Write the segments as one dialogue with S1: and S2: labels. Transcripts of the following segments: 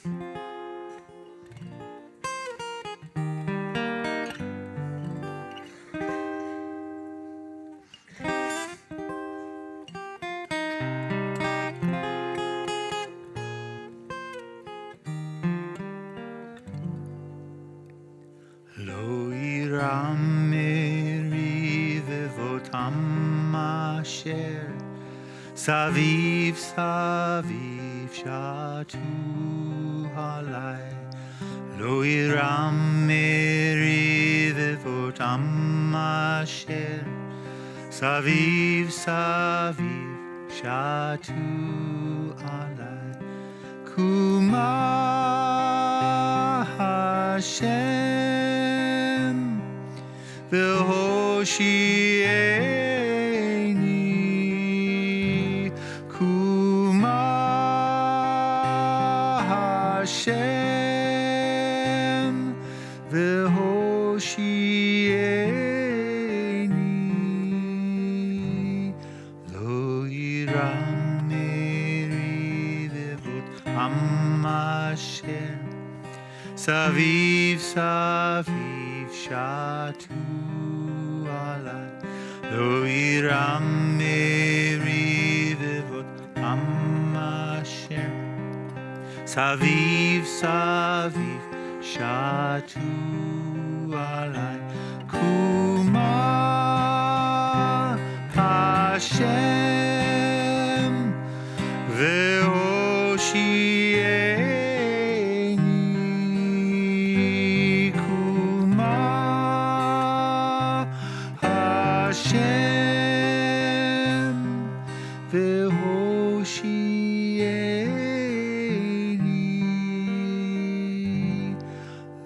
S1: לא ירם מריבבותם אשר סביב סביב שטו עלי. לא ירם מריבבותם אשר סביב סביב שטו עלי. קומה השם והושיעני. קומה השם והושיעני. לא ירם מריבבות עם אשר סביב סביב שטו עלי. לא ירם מריבבות עם אשר סביב סביב שטו עלי. קומה השם והושיעני. קומה השם והושיעני.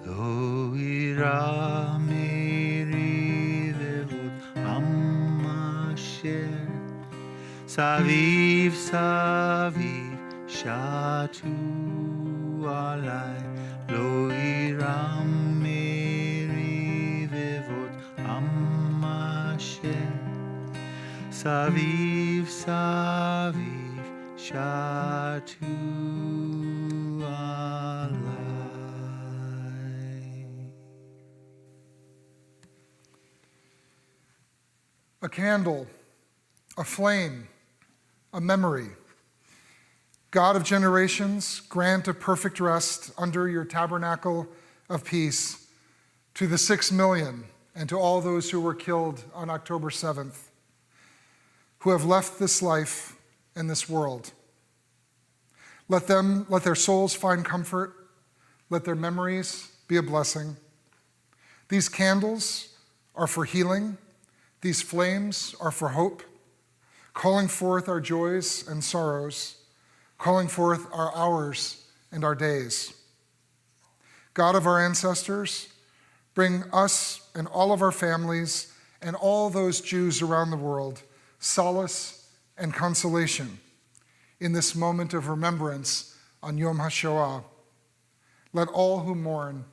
S1: לא ירא מריבבות עם אשר סביב סביב שטו עלי. לא ירא מריבבות עם אשר סביב סביב שטו עלי.
S2: A candle, a flame, a memory. God of generations, grant a perfect rest under your tabernacle of peace to the 6 million and to all those who were killed on October 7th, who have left this life and this world. Let their souls find comfort. Let their memories be a blessing. These candles are for healing. These flames are for hope, calling forth our joys and sorrows, calling forth our hours and our days. God of our ancestors, bring us and all of our families and all those Jews around the world solace and consolation in this moment of remembrance on Yom HaShoa. Let all who mourn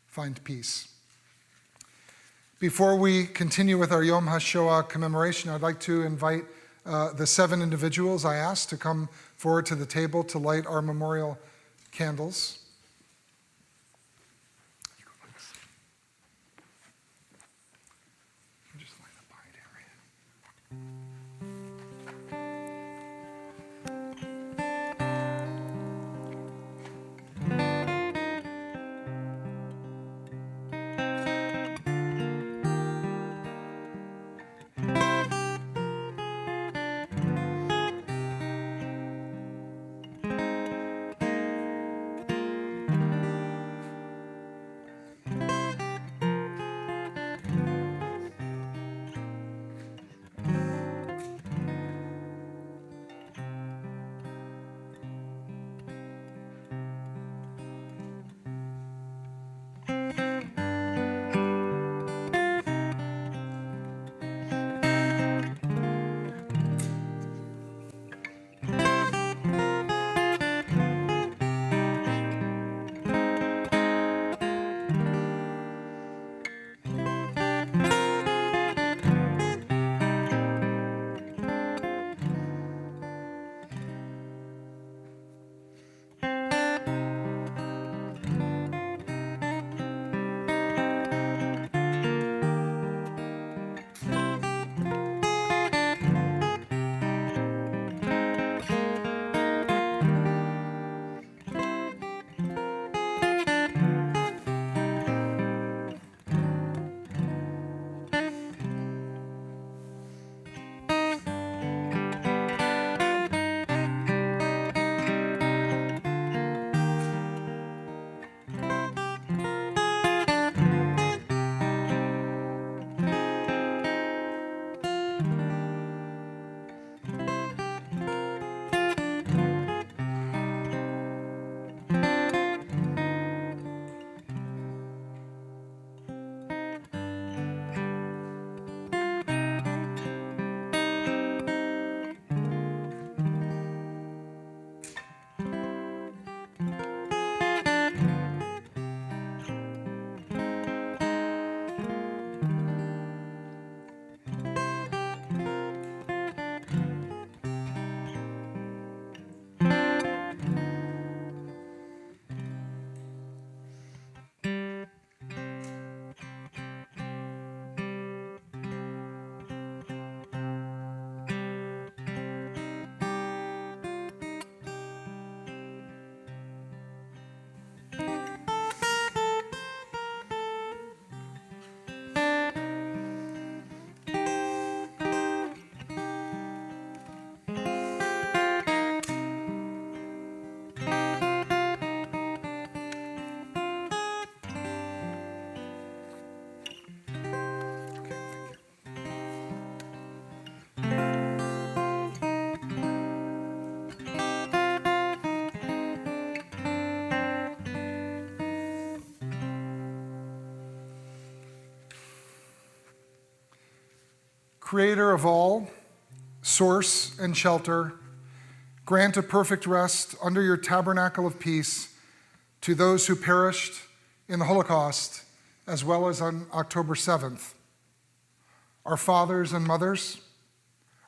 S2: find peace. Before we continue with our Yom HaShoa commemoration, I'd like to invite the 7 individuals I asked to come forward to the table to light our memorial candles. Creator of all, source and shelter, grant a perfect rest under your tabernacle of peace to those who perished in the Holocaust, as well as on October 7th. Our fathers and mothers,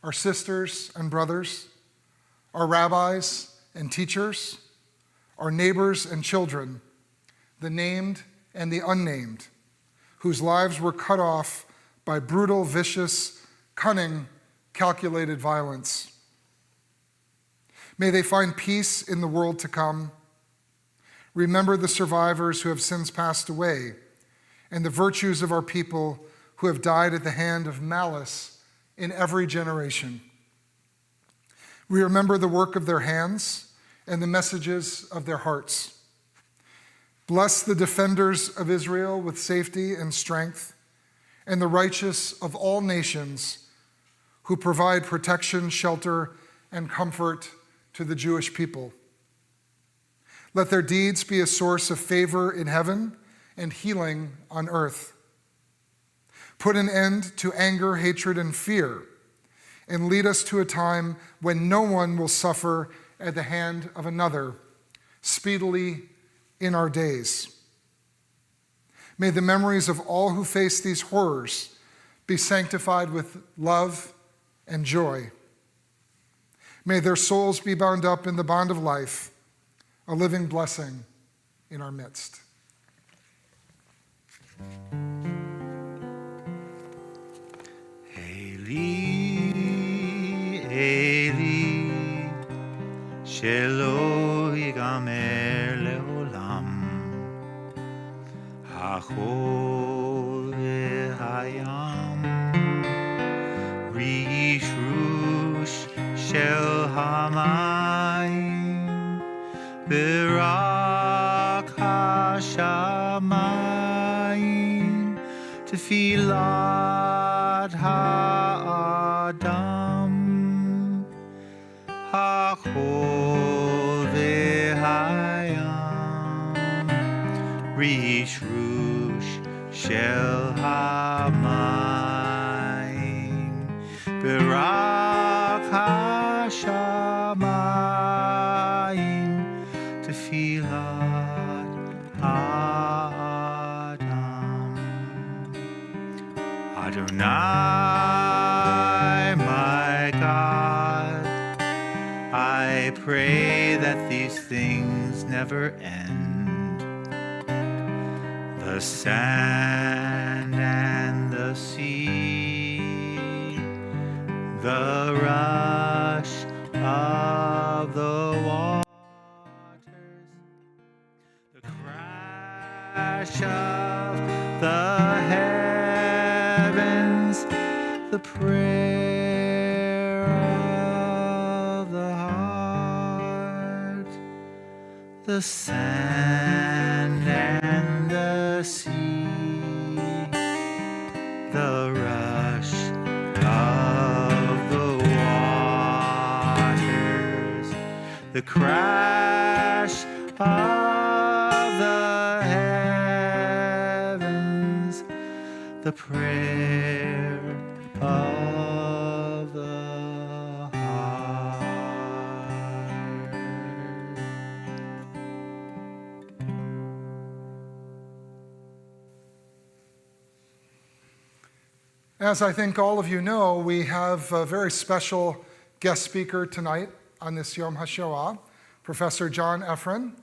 S2: our sisters and brothers, our rabbis and teachers, our neighbors and children, the named and the unnamed, whose lives were cut off by brutal, vicious, cunning, calculated violence. May they find peace in the world to come. Remember the survivors who have since passed away, and the virtues of our people who have died at the hand of malice in every generation. We remember the work of their hands and the messages of their hearts. Bless the defenders of Israel with safety and strength, and the righteous of all nations who provide protection, shelter, and comfort to the Jewish people. Let their deeds be a source of favor in heaven and healing on earth. Put an end to anger, hatred, and fear, and lead us to a time when no one will suffer at the hand of another, speedily in our days. May the memories of all who face these horrors be sanctified with love and joy. May their souls be bound up in the bond of life, a living blessing in our midst.
S1: Eli, Eli, shelo yigamer leolam. Hachol v'hayam, rish rush shel hamayim, v'rak hashamayim, tefilat ha'adam, hachol v'hayam, rish rush shel hamayim, v'rak hashamayim, tefilat ha'adam. Adonai, my God, I pray that these things never end. The sand and the sea, the rush of the waters, the crash of the heavens, the prayer of the heart, the sand and the sea, the rush of the waters, the crash of the heavens, the prayer of the heart.
S2: As I think all of you know, we have a very special guest speaker tonight on this Yom HaShoa, Professor John Ephron.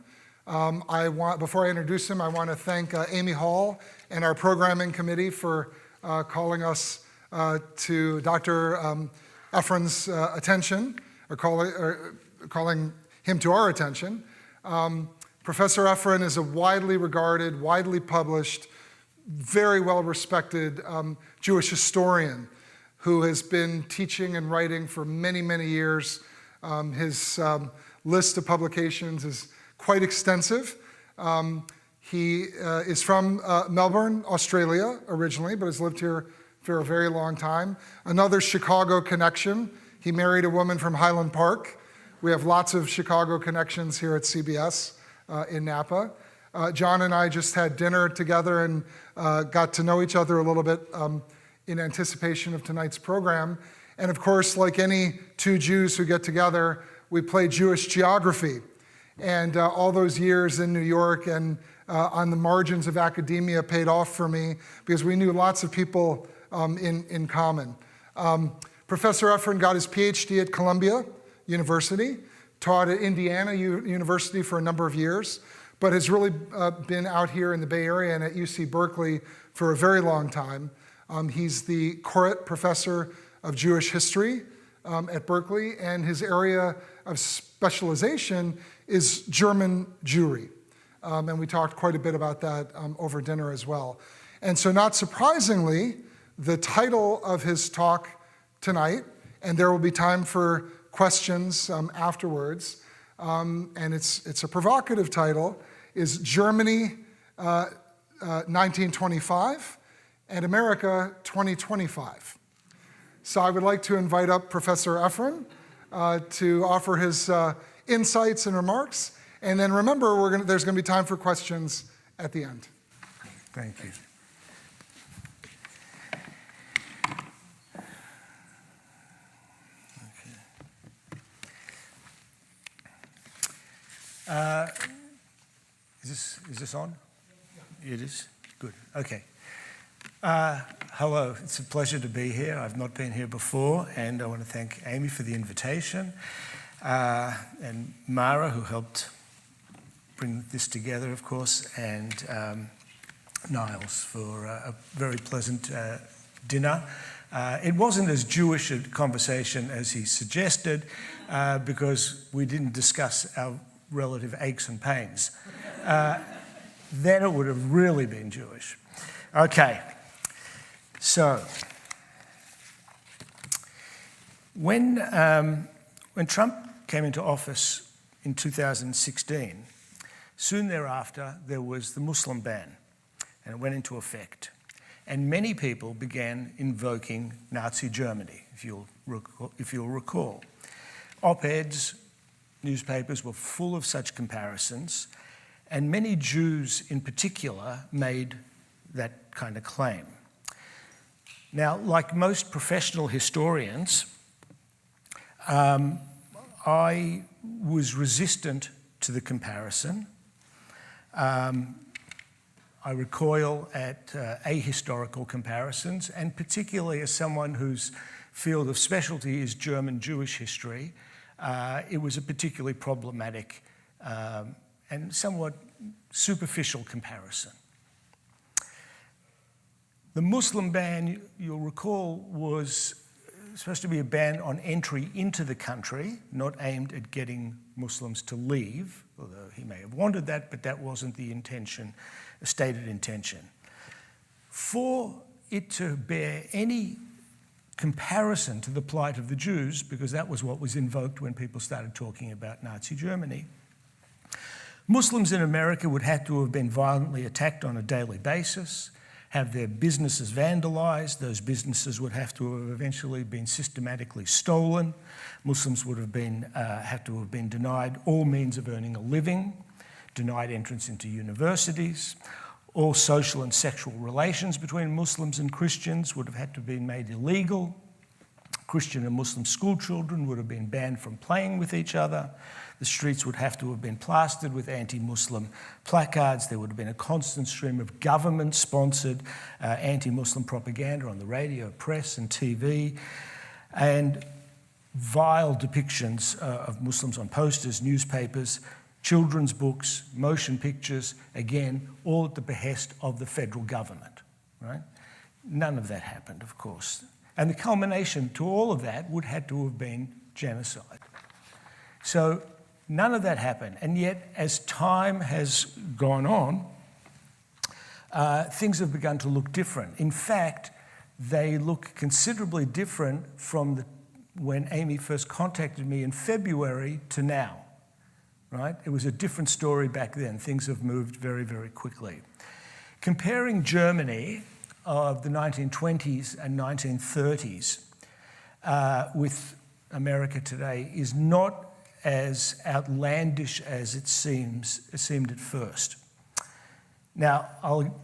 S2: Before I introduce him, I want to thank Amy Hall and our programming committee for calling us to Dr. Ephron's attention, or calling him to our attention. Professor Ephron is a widely regarded, widely published, very well-respected Jewish historian who has been teaching and writing for many, many years. His list of publications is quite extensive. He is from Melbourne, Australia, originally, but has lived here for a very long time. Another Chicago connection. He married a woman from Highland Park. We have lots of Chicago connections here at CBS in Napa. John and I just had dinner together and got to know each other a little bit in anticipation of tonight's program. And of course, like any two Jews who get together, we play Jewish geography. And all those years in New York and on the margins of academia paid off for me because we knew lots of people in common. Professor Efron got his PhD at Columbia University, taught at Indiana University for a number of years, but has really been out here in the Bay Area and at UC Berkeley for a very long time. He's the Koret Professor of Jewish History at Berkeley, and his area of specialization is German Jewry. And we talked quite a bit about that over dinner as well. And so not surprisingly, the title of his talk tonight, and there will be time for questions afterwards, and it's a provocative title, is Germany 1925 and America 2025. So I would like to invite up Professor Efron to offer his insights and remarks. And then remember, there's going to be time for questions at the end.
S3: Thank you. Is this on? Yeah. It is? Good. Okay. Hello. It's a pleasure to be here. I've not been here before, and I want to thank Amy for the invitation, and Mara, who helped bring this together, of course, and Niles for a very pleasant dinner. It wasn't as Jewish a conversation as he suggested, because we didn't discuss our relative aches and pains. Then it would have really been Jewish. Okay, so when Trump came into office in 2016, soon thereafter there was the Muslim ban, and it went into effect. And many people began invoking Nazi Germany, if you'll recall. Op-eds, newspapers were full of such comparisons, and many Jews in particular made that kind of claim. Now, like most professional historians, I was resistant to the comparison. I recoil at ahistorical comparisons, and particularly as someone whose field of specialty is German Jewish history, it was a particularly problematic and somewhat superficial comparison. The Muslim ban, you'll recall, was supposed to be a ban on entry into the country, not aimed at getting Muslims to leave, although he may have wanted that, but that wasn't the intention, a stated intention. For it to bear any comparison to the plight of the Jews, because that was what was invoked when people started talking about Nazi Germany, Muslims in America would have to have been violently attacked on a daily basis, have their businesses vandalized. Those businesses would have to have eventually been systematically stolen. Muslims would have to have been denied all means of earning a living, denied entrance into universities. All social and sexual relations between Muslims and Christians would have had to have been made illegal. Christian and Muslim school children would have been banned from playing with each other. The streets would have to have been plastered with anti-Muslim placards. There would have been a constant stream of government-sponsored anti-Muslim propaganda on the radio, press, and TV, and vile depictions of Muslims on posters, newspapers, children's books, motion pictures, again, all at the behest of the federal government, right? None of that happened, of course. And the culmination to all of that would have to have been genocide. So none of that happened. And yet, as time has gone on, things have begun to look different. In fact, they look considerably different from when Amy first contacted me in February to now, right? It was a different story back then. Things have moved very, very quickly. Comparing Germany of the 1920s and 1930s with America today is not as outlandish as it seemed at first. Now,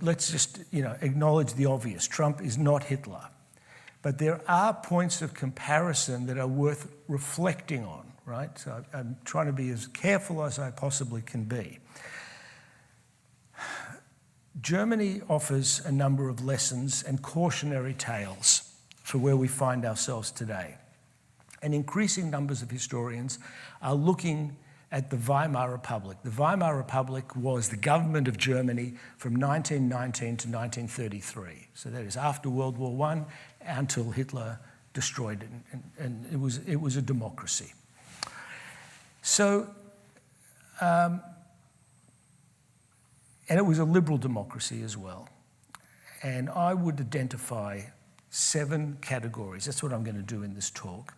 S3: let's just acknowledge the obvious. Trump is not Hitler. But there are points of comparison that are worth reflecting on, right? So I'm trying to be as careful as I possibly can be. Germany offers a number of lessons and cautionary tales for where we find ourselves today. And increasing numbers of historians are looking at the Weimar Republic. The Weimar Republic was the government of Germany from 1919 to 1933. So that is after World War I until Hitler destroyed it. And it was a democracy. So, and it was a liberal democracy as well. And I would identify 7 categories. That's what I'm going to do in this talk.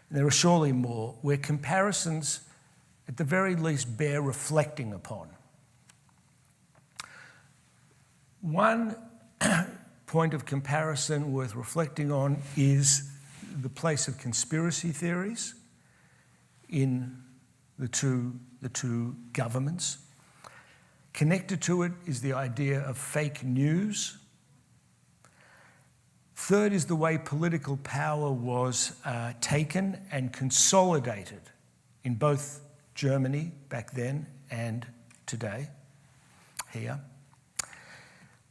S3: And there are surely more where comparisons, at the very least, bear reflecting upon. One point of comparison worth reflecting on is the place of conspiracy theories in the two governments. Connected to it is the idea of fake news. Third is the way political power was taken and consolidated in both Germany back then and today, here.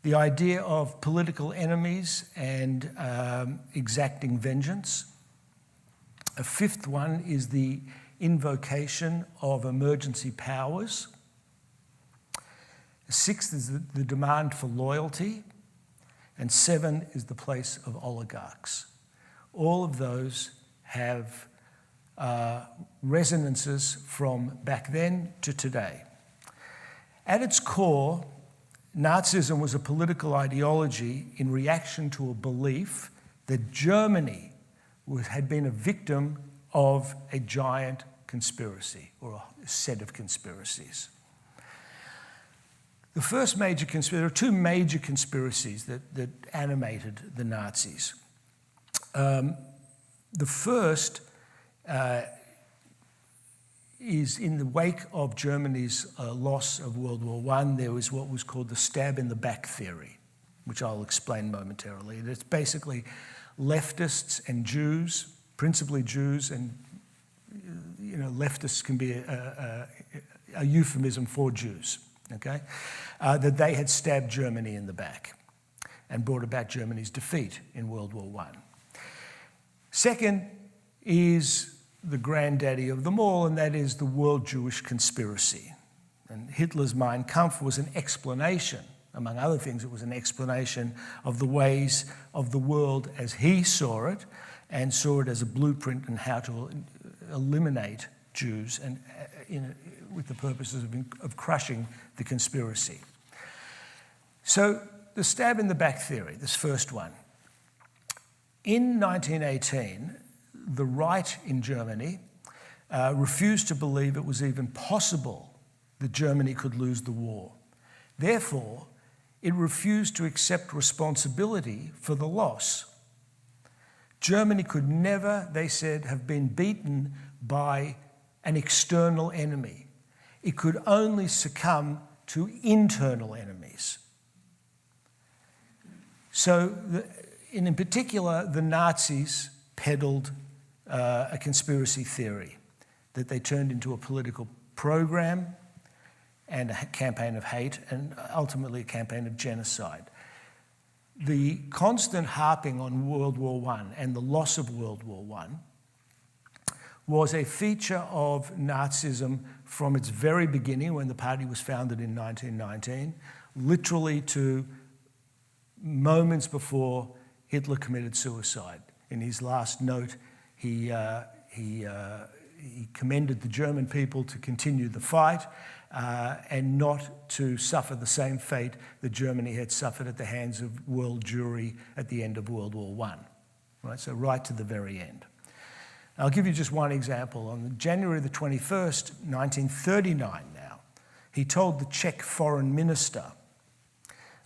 S3: The idea of political enemies and exacting vengeance. A fifth one is the invocation of emergency powers. A sixth is the demand for loyalty. And 7 is the place of oligarchs. All of those have resonances from back then to today. At its core, Nazism was a political ideology in reaction to a belief that Germany had been a victim of a giant conspiracy or a set of conspiracies. The first major conspiracy, there are 2 major conspiracies that animated the Nazis. The first is in the wake of Germany's loss of World War I, there was what was called the stab in the back theory, which I'll explain momentarily. It's basically leftists and Jews, principally Jews, and leftists can be a euphemism for Jews, okay? That they had stabbed Germany in the back and brought about Germany's defeat in World War I. Second is the granddaddy of them all, and that is the World Jewish Conspiracy. And Hitler's Mein Kampf was an explanation, among other things, it was an explanation of the ways of the world as he saw it, and saw it as a blueprint on how to eliminate Jews and with the purposes of crushing the conspiracy. So the stab in the back theory, this first one. In 1918, the right in Germany refused to believe it was even possible that Germany could lose the war. Therefore, it refused to accept responsibility for the loss. Germany could never, they said, have been beaten by an external enemy. It could only succumb to internal enemies. So, in particular, the Nazis peddled a conspiracy theory that they turned into a political program and a campaign of hate and ultimately a campaign of genocide. The constant harping on World War I and the loss of World War I was a feature of Nazism from its very beginning, when the party was founded in 1919, literally to moments before Hitler committed suicide. In his last note, he commended the German people to continue the fight and not to suffer the same fate that Germany had suffered at the hands of world Jewry at the end of World War I. Right, so right to the very end. I'll give you just one example. On January the 21st, 1939 now, he told the Czech foreign minister,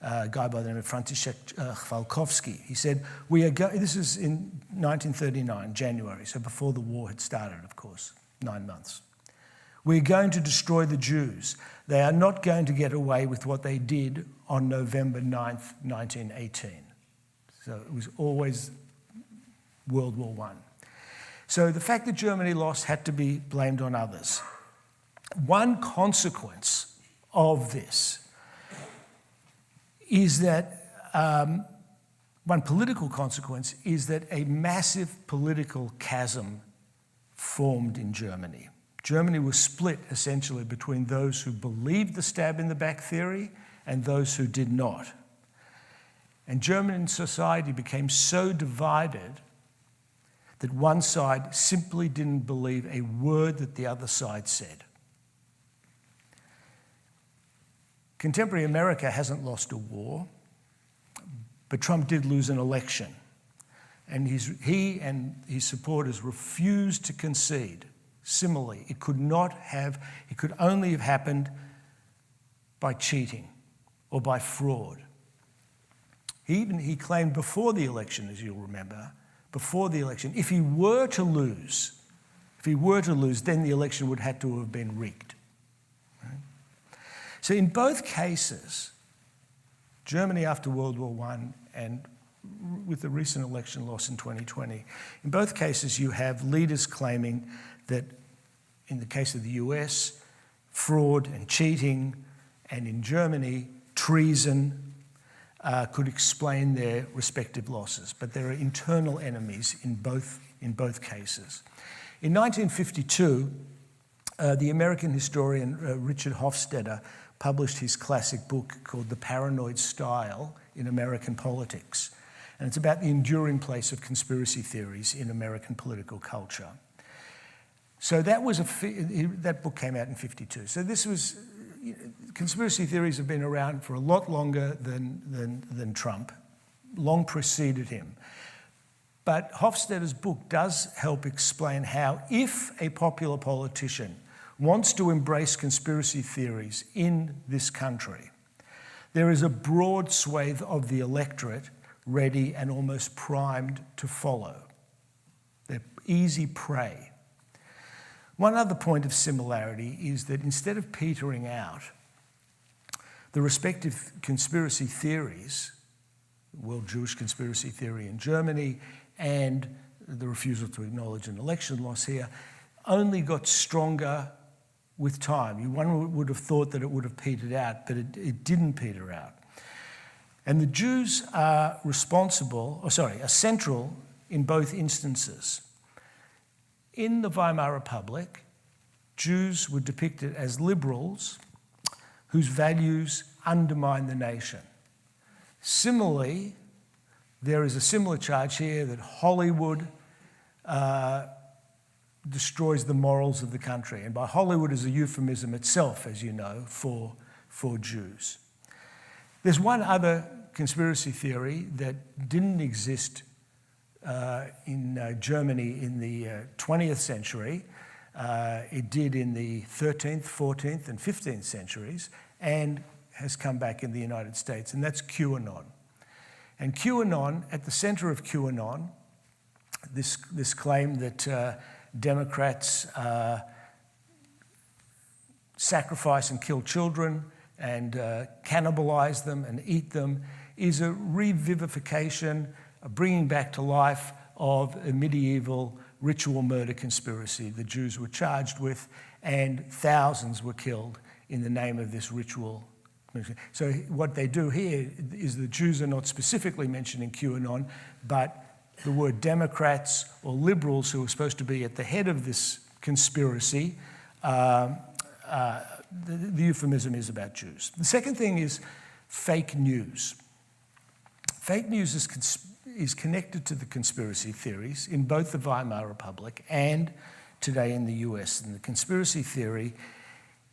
S3: a guy by the name of František Chvalkovský, he said, this is in 1939, January, so before the war had started, of course, 9 months. We're going to destroy the Jews. They are not going to get away with what they did on November 9th, 1918. So it was always World War I. So the fact that Germany lost had to be blamed on others. One consequence of this is that, one political consequence is that a massive political chasm formed in Germany. Germany was split essentially between those who believed the stab in the back theory and those who did not. And German society became so divided that one side simply didn't believe a word that the other side said. Contemporary America hasn't lost a war, but Trump did lose an election. And he and his supporters refused to concede. Similarly, it could only have happened by cheating or by fraud. He claimed before the election, as you'll remember, before the election, if he were to lose, then the election would have to have been rigged. Right? So in both cases, Germany after World War I and with the recent election loss in 2020, in both cases you have leaders claiming that, in the case of the US, fraud and cheating, and in Germany, treason, could explain their respective losses. But there are internal enemies in both cases. In 1952, the American historian Richard Hofstadter published his classic book called The Paranoid Style in American Politics. And it's about the enduring place of conspiracy theories in American political culture. So that book came out in 1952. So this was, conspiracy theories have been around for a lot longer than Trump, long preceded him. But Hofstadter's book does help explain how, if a popular politician wants to embrace conspiracy theories in this country, there is a broad swathe of the electorate ready and almost primed to follow. They're easy prey. One other point of similarity is that instead of petering out, the respective conspiracy theories, world Jewish conspiracy theory in Germany and the refusal to acknowledge an election loss here, only got stronger with time. One would have thought that it would have petered out, but it didn't peter out. And the Jews are central in both instances. In the Weimar Republic, Jews were depicted as liberals whose values undermine the nation. Similarly, there is a similar charge here that Hollywood destroys the morals of the country. And by Hollywood is a euphemism itself, as you know, for Jews. There's one other conspiracy theory that didn't exist in Germany in the 20th century. It did in the 13th, 14th, and 15th centuries, and has come back in the United States, and that's QAnon. And QAnon, at the center of QAnon, this claim that Democrats sacrifice and kill children and cannibalize them and eat them, is a revivification, a bringing back to life of a medieval ritual murder conspiracy the Jews were charged with, and thousands were killed in the name of this ritual. So what they do here is the Jews are not specifically mentioned in QAnon, but the word Democrats or liberals who are supposed to be at the head of this conspiracy, the euphemism is about Jews. The second thing is fake news. Fake news is connected to the conspiracy theories in both the Weimar Republic and today in the US. And the conspiracy theory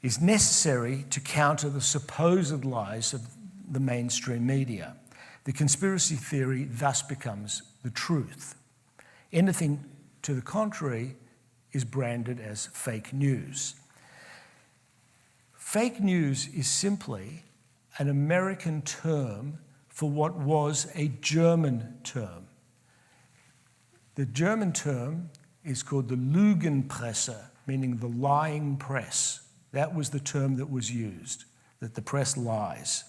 S3: is necessary to counter the supposed lies of the mainstream media. The conspiracy theory thus becomes the truth. Anything to the contrary is branded as fake news. Fake news is simply an American term for what was a German term. The German term is called the Lügenpresse, meaning the lying press. That was the term that was used, that the press lies.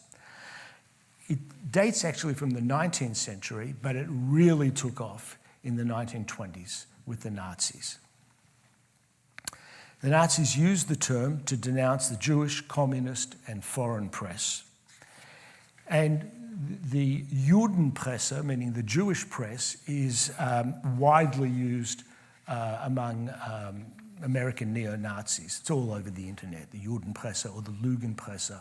S3: It dates actually from the 19th century, but it really took off in the 1920s with the Nazis. The Nazis used the term to denounce the Jewish, communist, and foreign press. And the Judenpresse, meaning the Jewish press, is widely used among American neo-Nazis. It's all over the internet, the Judenpresse or the Lügenpresse.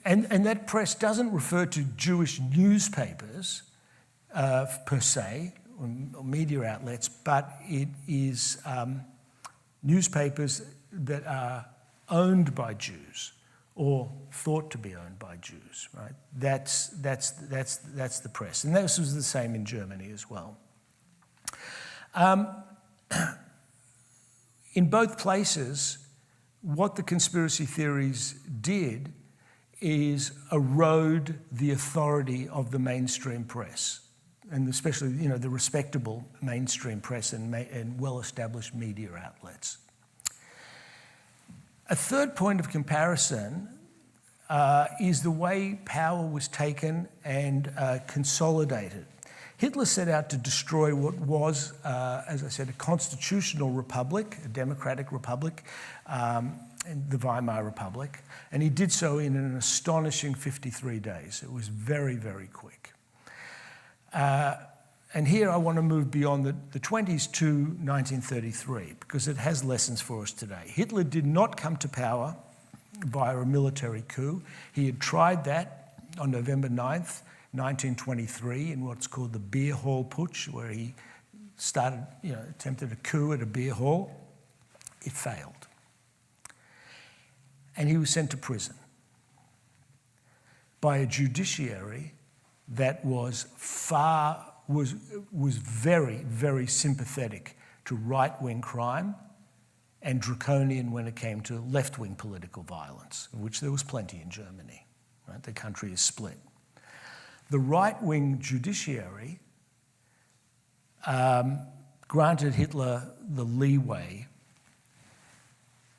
S3: And that press doesn't refer to Jewish newspapers per se, or media outlets, but it is newspapers that are owned by Jews or thought to be owned by Jews, right? That's the press. And this was the same in Germany as well. In both places, what the conspiracy theories did is erode the authority of the mainstream press, and especially, the respectable mainstream press and well-established media outlets. A third point of comparison is the way power was taken and consolidated. Hitler set out to destroy what was, as I said, a constitutional republic, a democratic republic, the Weimar Republic, and he did so in an astonishing 53 days. It was very, very quick. And here I want to move beyond the 20s to 1933, because it has lessons for us today. Hitler did not come to power via a military coup. He had tried that on November 9th, 1923, in what's called the beer hall putsch, where he attempted a coup at a beer hall. It failed. And he was sent to prison by a judiciary that was very, very sympathetic to right-wing crime and draconian when it came to left-wing political violence, of which there was plenty in Germany. Right? The country is split. The right-wing judiciary granted Hitler the leeway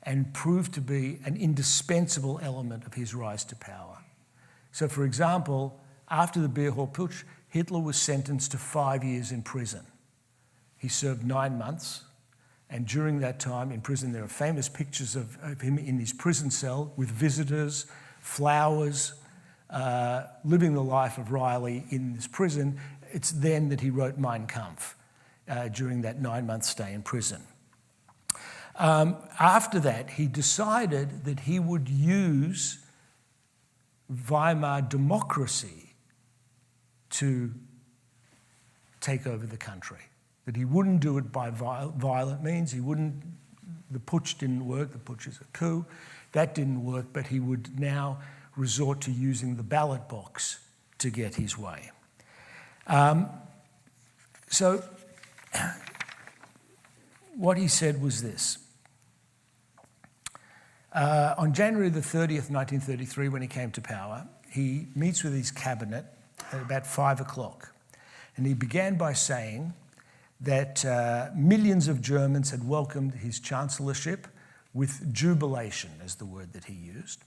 S3: and proved to be an indispensable element of his rise to power. So, for example, after the beer hall putsch, Hitler was sentenced to 5 years in prison. He served 9 months, and during that time in prison, there are famous pictures of him in his prison cell with visitors, flowers, living the life of Riley in this prison. It's then that he wrote Mein Kampf during that 9-month stay in prison. After that, he decided that he would use Weimar democracy to take over the country, that he wouldn't do it by violent means. The putsch didn't work. The putsch is a coup. That didn't work, but he would now resort to using the ballot box to get his way. So what he said was this. On January the 30th, 1933, when he came to power, he meets with his cabinet at about 5 o'clock. And he began by saying that millions of Germans had welcomed his chancellorship with jubilation, as the word that he used.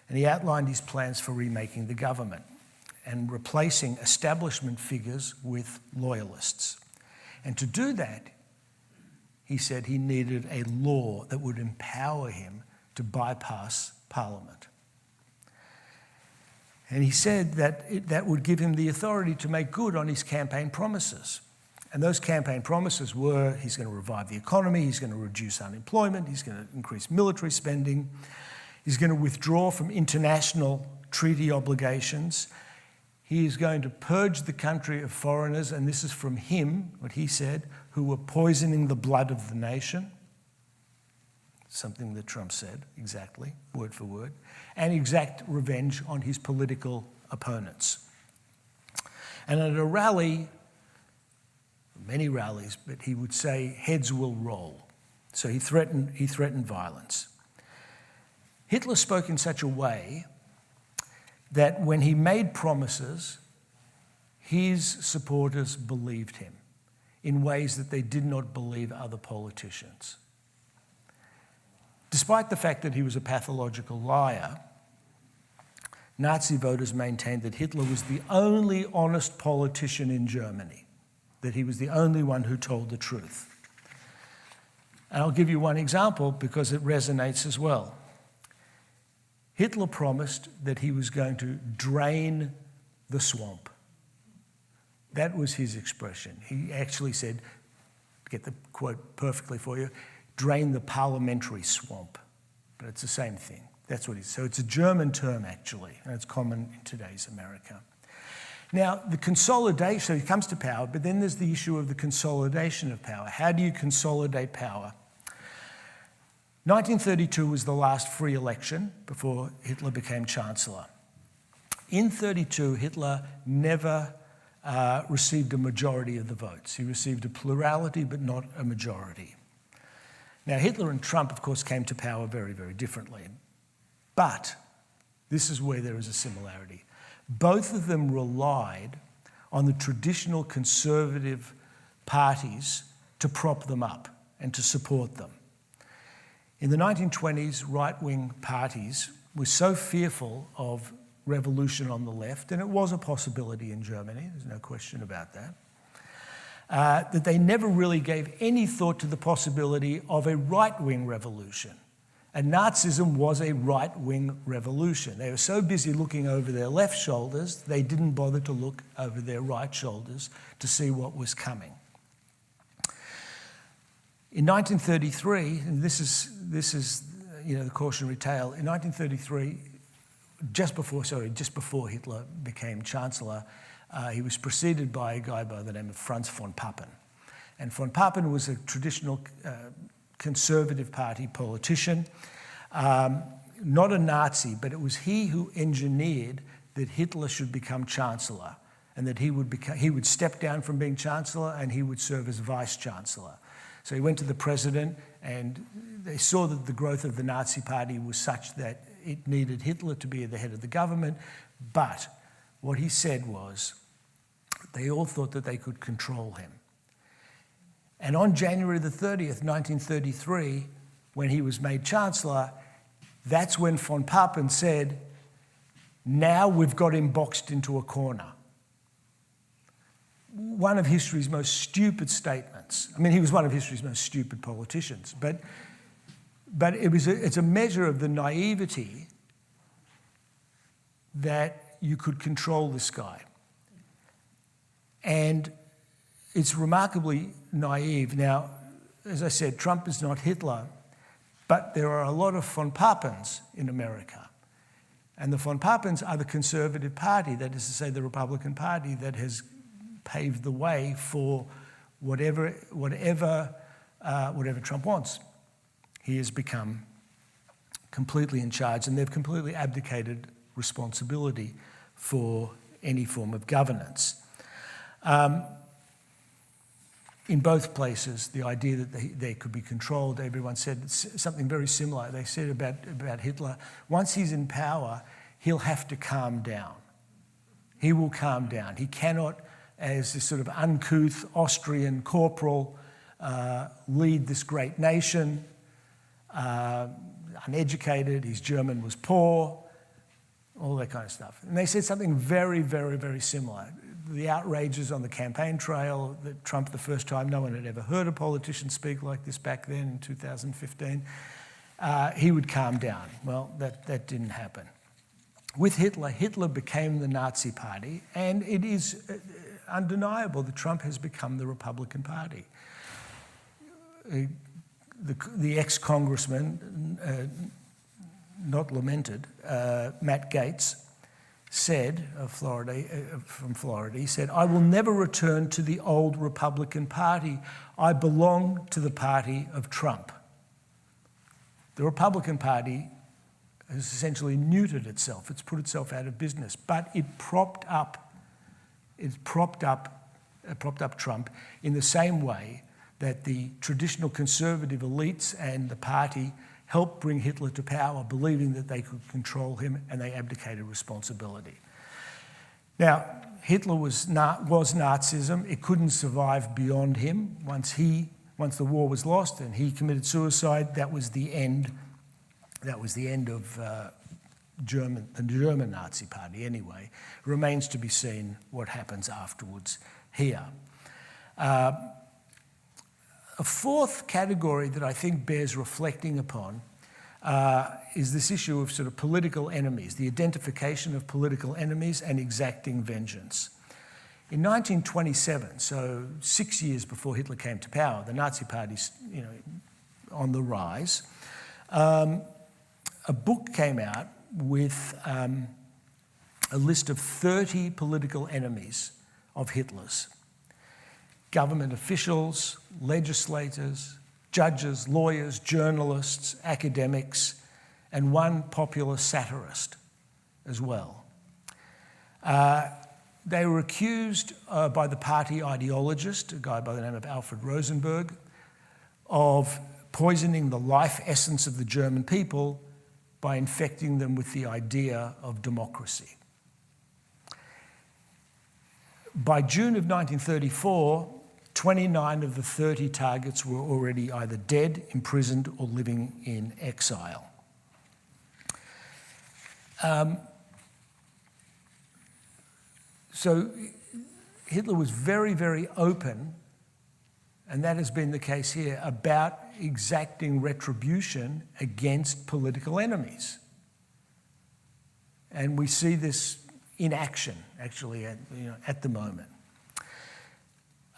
S3: And he outlined his plans for remaking the government and replacing establishment figures with loyalists. And to do that, he said he needed a law that would empower him to bypass Parliament. And he said that that would give him the authority to make good on his campaign promises. And those campaign promises were he's going to revive the economy, he's going to reduce unemployment, he's going to increase military spending, he's going to withdraw from international treaty obligations, he is going to purge the country of foreigners, and this is from him, what he said, who were poisoning the blood of the nation. Something that Trump said, exactly, word for word, and exact revenge on his political opponents. And at a rally, many rallies, but he would say, heads will roll. So he threatened violence. Hitler spoke in such a way that when he made promises, his supporters believed him in ways that they did not believe other politicians. Despite the fact that he was a pathological liar, Nazi voters maintained that Hitler was the only honest politician in Germany, that he was the only one who told the truth. And I'll give you one example because it resonates as well. Hitler promised that he was going to drain the swamp. That was his expression. He actually said, get the quote perfectly for you, drain the parliamentary swamp. But it's the same thing. That's what it is. So it's a German term, actually, and it's common in today's America. Now, the consolidation, so he comes to power, but then there's the issue of the consolidation of power. How do you consolidate power? 1932 was the last free election before Hitler became Chancellor. In 1932, Hitler never received a majority of the votes. He received a plurality, but not a majority. Now, Hitler and Trump, of course, came to power very, very differently. But this is where there is a similarity. Both of them relied on the traditional conservative parties to prop them up and to support them. In the 1920s, right-wing parties were so fearful of revolution on the left, and it was a possibility in Germany, there's no question about that, that they never really gave any thought to the possibility of a right-wing revolution. And Nazism was a right-wing revolution. They were so busy looking over their left shoulders, they didn't bother to look over their right shoulders to see what was coming. In 1933, and this is the cautionary tale. In 1933, just before Hitler became Chancellor, he was preceded by a guy by the name of Franz von Papen. And von Papen was a traditional Conservative Party politician, not a Nazi, but it was he who engineered that Hitler should become Chancellor, and that he would step down from being Chancellor and he would serve as Vice Chancellor. So he went to the president, and they saw that the growth of the Nazi Party was such that it needed Hitler to be the head of the government. But what he said was, they all thought that they could control him. And on January the 30th, 1933, when he was made Chancellor, that's when von Papen said, now we've got him boxed into a corner. One of history's most stupid statements. I mean, he was one of history's most stupid politicians, but it's a measure of the naivety that you could control this guy. And it's remarkably naive. Now, as I said, Trump is not Hitler, but there are a lot of von Papens in America. And the von Papens are the Conservative Party, that is to say the Republican Party that has paved the way for whatever Trump wants. He has become completely in charge, and they've completely abdicated responsibility for any form of governance. In both places, the idea that they could be controlled, everyone said something very similar. They said about Hitler, once he's in power, he'll have to calm down. He will calm down. He cannot, as this sort of uncouth Austrian corporal, lead this great nation, uneducated, his German was poor, all that kind of stuff. And they said something very, very, very similar. The outrages on the campaign trail, that Trump, the first time, no one had ever heard a politician speak like this back then in 2015, he would calm down. Well, that didn't happen. With Hitler, Hitler became the Nazi Party, and it is undeniable that Trump has become the Republican Party. The ex-congressman, not lamented, Matt Gaetz, said, from Florida, he said, "I will never return to the old Republican Party. I belong to the party of Trump." The Republican Party has essentially neutered itself. It's put itself out of business, but it propped up Trump in the same way that the traditional conservative elites and the party helped bring Hitler to power, believing that they could control him, and they abdicated responsibility. Now, Hitler was Nazism. It couldn't survive beyond him. Once the war was lost and he committed suicide, that was the end. That was the end of the German Nazi Party anyway. Remains to be seen what happens afterwards here. A fourth category that I think bears reflecting upon is this issue of sort of political enemies, the identification of political enemies and exacting vengeance. In 1927, so 6 years before Hitler came to power, the Nazi Party's on the rise. A book came out with a list of 30 political enemies of Hitler's. Government officials, legislators, judges, lawyers, journalists, academics, and one popular satirist as well. They were accused by the party ideologist, a guy by the name of Alfred Rosenberg, of poisoning the life essence of the German people by infecting them with the idea of democracy. By June of 1934, 29 of the 30 targets were already either dead, imprisoned, or living in exile. So Hitler was very, very open, and that has been the case here, about exacting retribution against political enemies. And we see this in action, actually, at the moment.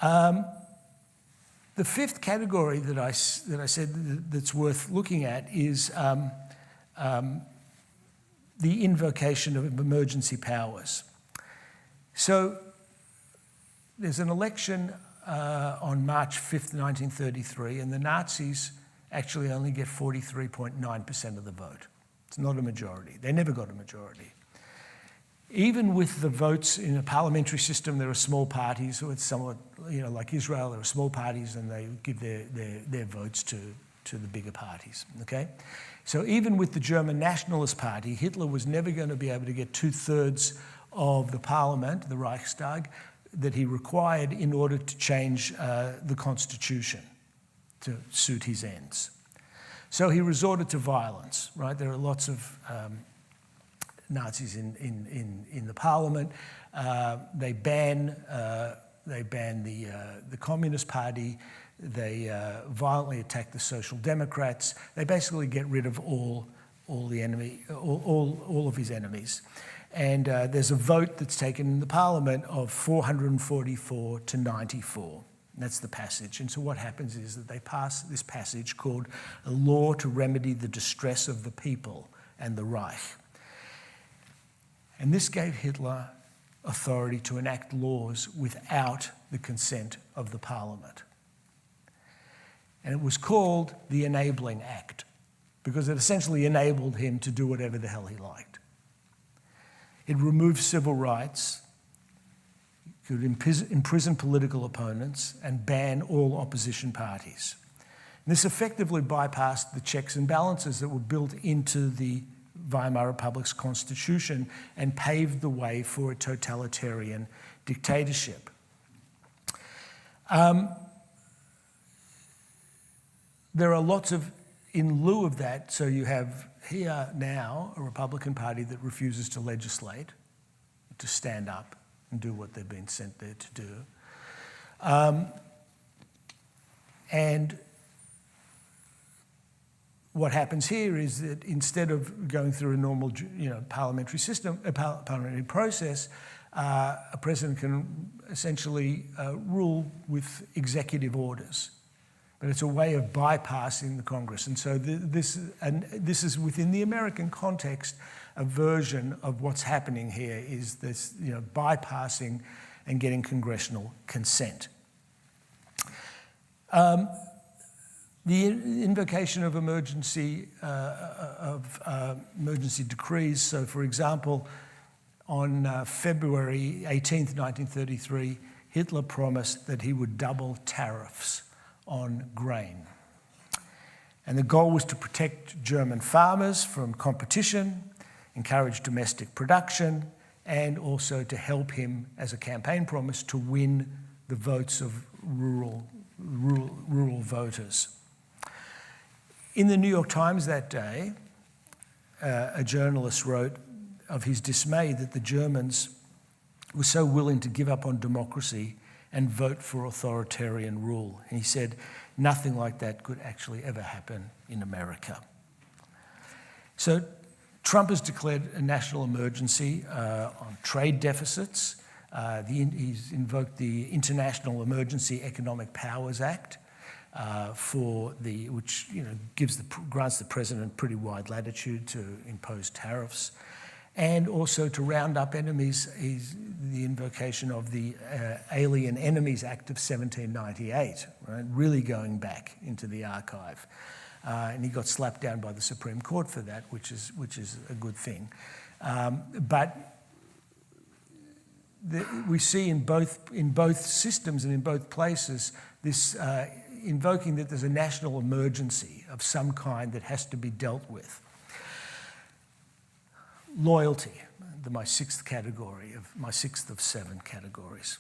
S3: The fifth category that I said that's worth looking at is the invocation of emergency powers. So there's an election on March 5th, 1933, and the Nazis actually only get 43.9% of the vote. It's not a majority. They never got a majority. Even with the votes in a parliamentary system, there are small parties, so it's somewhat, like Israel, there are small parties and they give their votes to the bigger parties, okay? So even with the German Nationalist Party, Hitler was never going to be able to get 2/3 of the parliament, the Reichstag, that he required in order to change the constitution to suit his ends. So he resorted to violence, right? There are lots of Nazis in the parliament. They ban the Communist Party. They violently attack the Social Democrats. They basically get rid of all of his enemies. And there's a vote that's taken in the parliament of 444 to 94. That's the passage. And so what happens is that they pass this passage called a law to remedy the distress of the people and the Reich. And this gave Hitler authority to enact laws without the consent of the parliament. And it was called the Enabling Act because it essentially enabled him to do whatever the hell he liked. It removed civil rights, could imprison political opponents, and ban all opposition parties. And this effectively bypassed the checks and balances that were built into the Weimar Republic's constitution and paved the way for a totalitarian dictatorship. There are lots of, in lieu of that, so you have here now a Republican Party that refuses to legislate, to stand up and do what they've been sent there to do. And what happens here is that instead of going through a normal, parliamentary system, parliamentary process, a president can essentially rule with executive orders. But it's a way of bypassing the Congress. And so this is within the American context, a version of what's happening here is this, bypassing and getting congressional consent. The invocation of emergency decrees. So, for example, on February 18th, 1933, Hitler promised that he would double tariffs on grain. And the goal was to protect German farmers from competition, encourage domestic production, and also to help him, as a campaign promise, to win the votes of rural voters. In the New York Times that day, a journalist wrote of his dismay that the Germans were so willing to give up on democracy and vote for authoritarian rule. And he said, nothing like that could actually ever happen in America. So Trump has declared a national emergency on trade deficits. He's invoked the International Emergency Economic Powers Act, which grants the president pretty wide latitude to impose tariffs, and also to round up enemies. The invocation of the Alien Enemies Act of 1798, right? Really going back into the archive, and he got slapped down by the Supreme Court for that, which is a good thing. But we see in both systems and in both places this invoking that there's a national emergency of some kind that has to be dealt with. Loyalty, my sixth of 7 categories.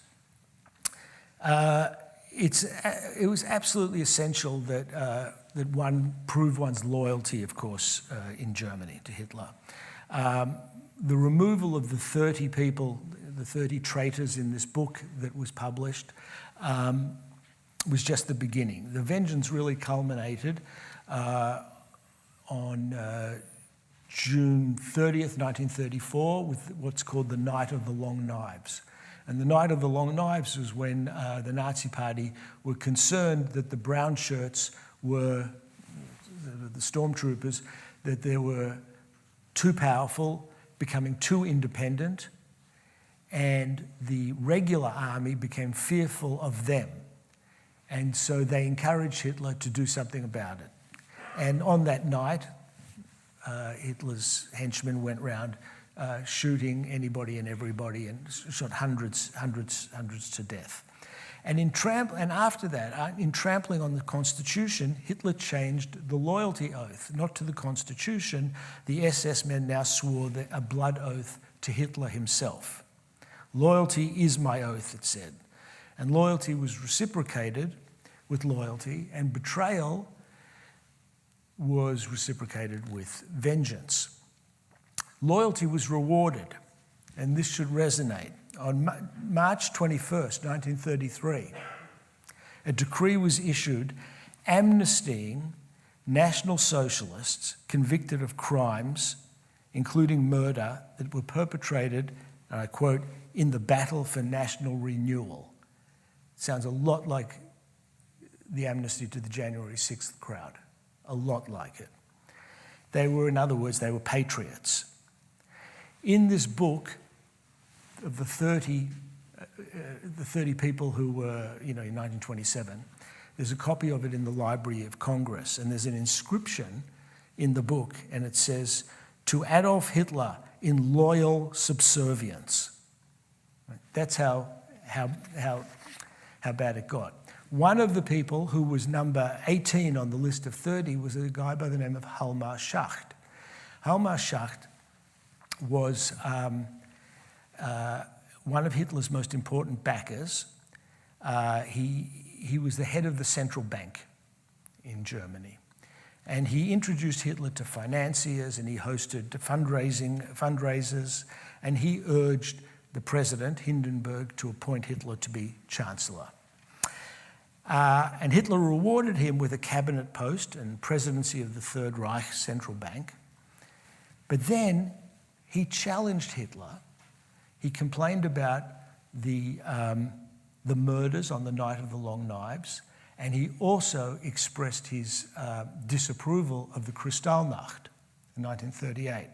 S3: It was absolutely essential that one prove one's loyalty, of course, in Germany to Hitler. The removal of the 30 people, the 30 traitors in this book that was published, was just the beginning. The vengeance really culminated on June 30th, 1934, with what's called the Night of the Long Knives. And the Night of the Long Knives was when the Nazi Party were concerned that the brown shirts were, the stormtroopers, that they were too powerful, becoming too independent, and the regular army became fearful of them. And so they encouraged Hitler to do something about it. And on that night, Hitler's henchmen went round shooting anybody and everybody and shot hundreds to death. And after that, in trampling on the Constitution, Hitler changed the loyalty oath, not to the Constitution. The SS men now swore a blood oath to Hitler himself. Loyalty is my oath, it said. And loyalty was reciprocated with loyalty, and betrayal was reciprocated with vengeance. Loyalty was rewarded, and this should resonate. On March 21st, 1933, a decree was issued amnestying National Socialists convicted of crimes, including murder, that were perpetrated, and I quote, in the battle for national renewal. Sounds a lot like the amnesty to the January 6th crowd, a lot like it. They were, in other words, they were patriots. In this book of the 30 people who were, in 1927, there's a copy of it in the Library of Congress, and there's an inscription in the book, and it says, "To Adolf Hitler in loyal subservience." That's how bad it got. One of the people who was number 18 on the list of 30 was a guy by the name of Hjalmar Schacht. Hjalmar Schacht was one of Hitler's most important backers. He was the head of the central bank in Germany. And he introduced Hitler to financiers, and he hosted fundraisers, and he urged the president, Hindenburg, to appoint Hitler to be chancellor. And Hitler rewarded him with a cabinet post and presidency of the Third Reich Central Bank. But then he challenged Hitler. He complained about the murders on the Night of the Long Knives, and he also expressed his disapproval of the Kristallnacht in 1938.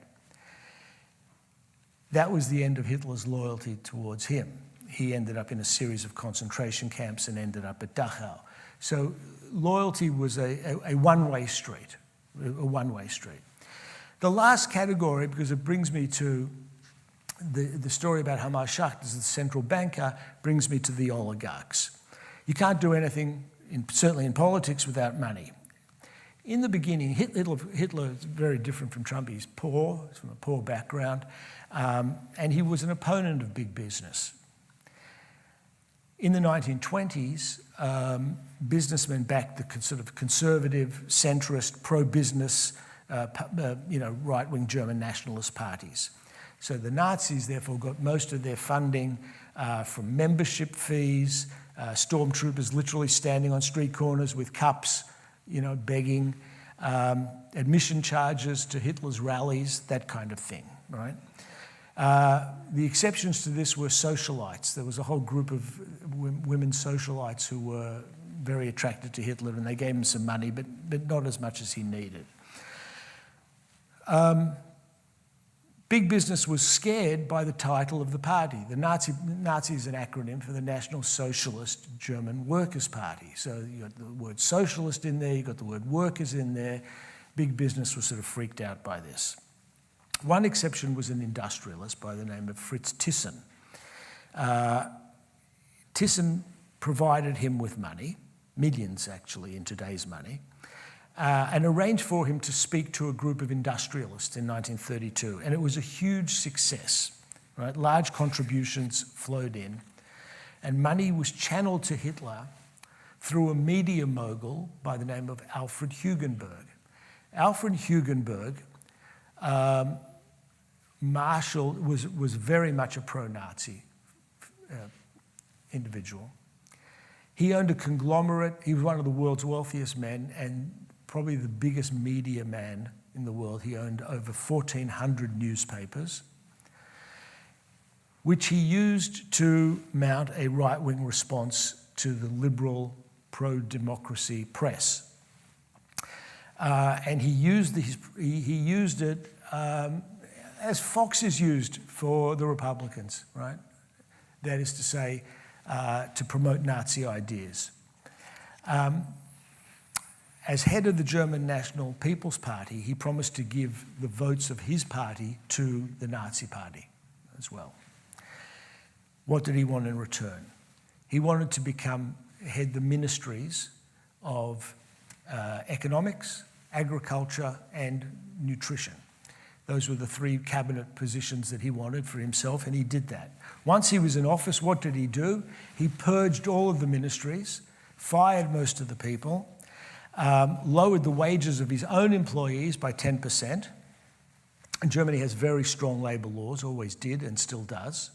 S3: That was the end of Hitler's loyalty towards him. He ended up in a series of concentration camps and ended up at Dachau. So loyalty was a one-way street, The last category, because it brings me to the story about Hjalmar Schacht as the central banker, brings me to the oligarchs. You can't do anything, certainly in politics, without money. In the beginning, Hitler is very different from Trump. He's poor, he's from a poor background, and he was an opponent of big business. In the 1920s, businessmen backed the sort of conservative, centrist, pro-business right-wing German nationalist parties. So the Nazis therefore got most of their funding from membership fees, stormtroopers literally standing on street corners with cups, begging, admission charges to Hitler's rallies, that kind of thing, right? The exceptions to this were socialites. There was a whole group of women socialites who were very attracted to Hitler, and they gave him some money, but not as much as he needed. Big business was scared by the title of the party. The Nazi is an acronym for the National Socialist German Workers' Party. So you got the word socialist in there, you got the word workers in there. Big business was sort of freaked out by this. One exception was an industrialist by the name of Fritz Thyssen. Thyssen provided him with money, millions actually in today's money, and arranged for him to speak to a group of industrialists in 1932. And it was a huge success, right? Large contributions flowed in, and money was channeled to Hitler through a media mogul by the name of Alfred Hugenberg. Alfred Hugenberg was very much a pro-Nazi individual. He owned a conglomerate. He was one of the world's wealthiest men and probably the biggest media man in the world. He owned over 1,400 newspapers, which he used to mount a right-wing response to the liberal pro-democracy press. And he used it as Fox is used for the Republicans, right? That is to say, to promote Nazi ideas. As head of the German National People's Party, he promised to give the votes of his party to the Nazi Party as well. What did he want in return? He wanted to head the ministries of economics, agriculture, and nutrition. Those were the three cabinet positions that he wanted for himself, and he did that. Once he was in office, what did he do? He purged all of the ministries, fired most of the people, lowered the wages of his own employees by 10%. And Germany has very strong labor laws, always did and still does.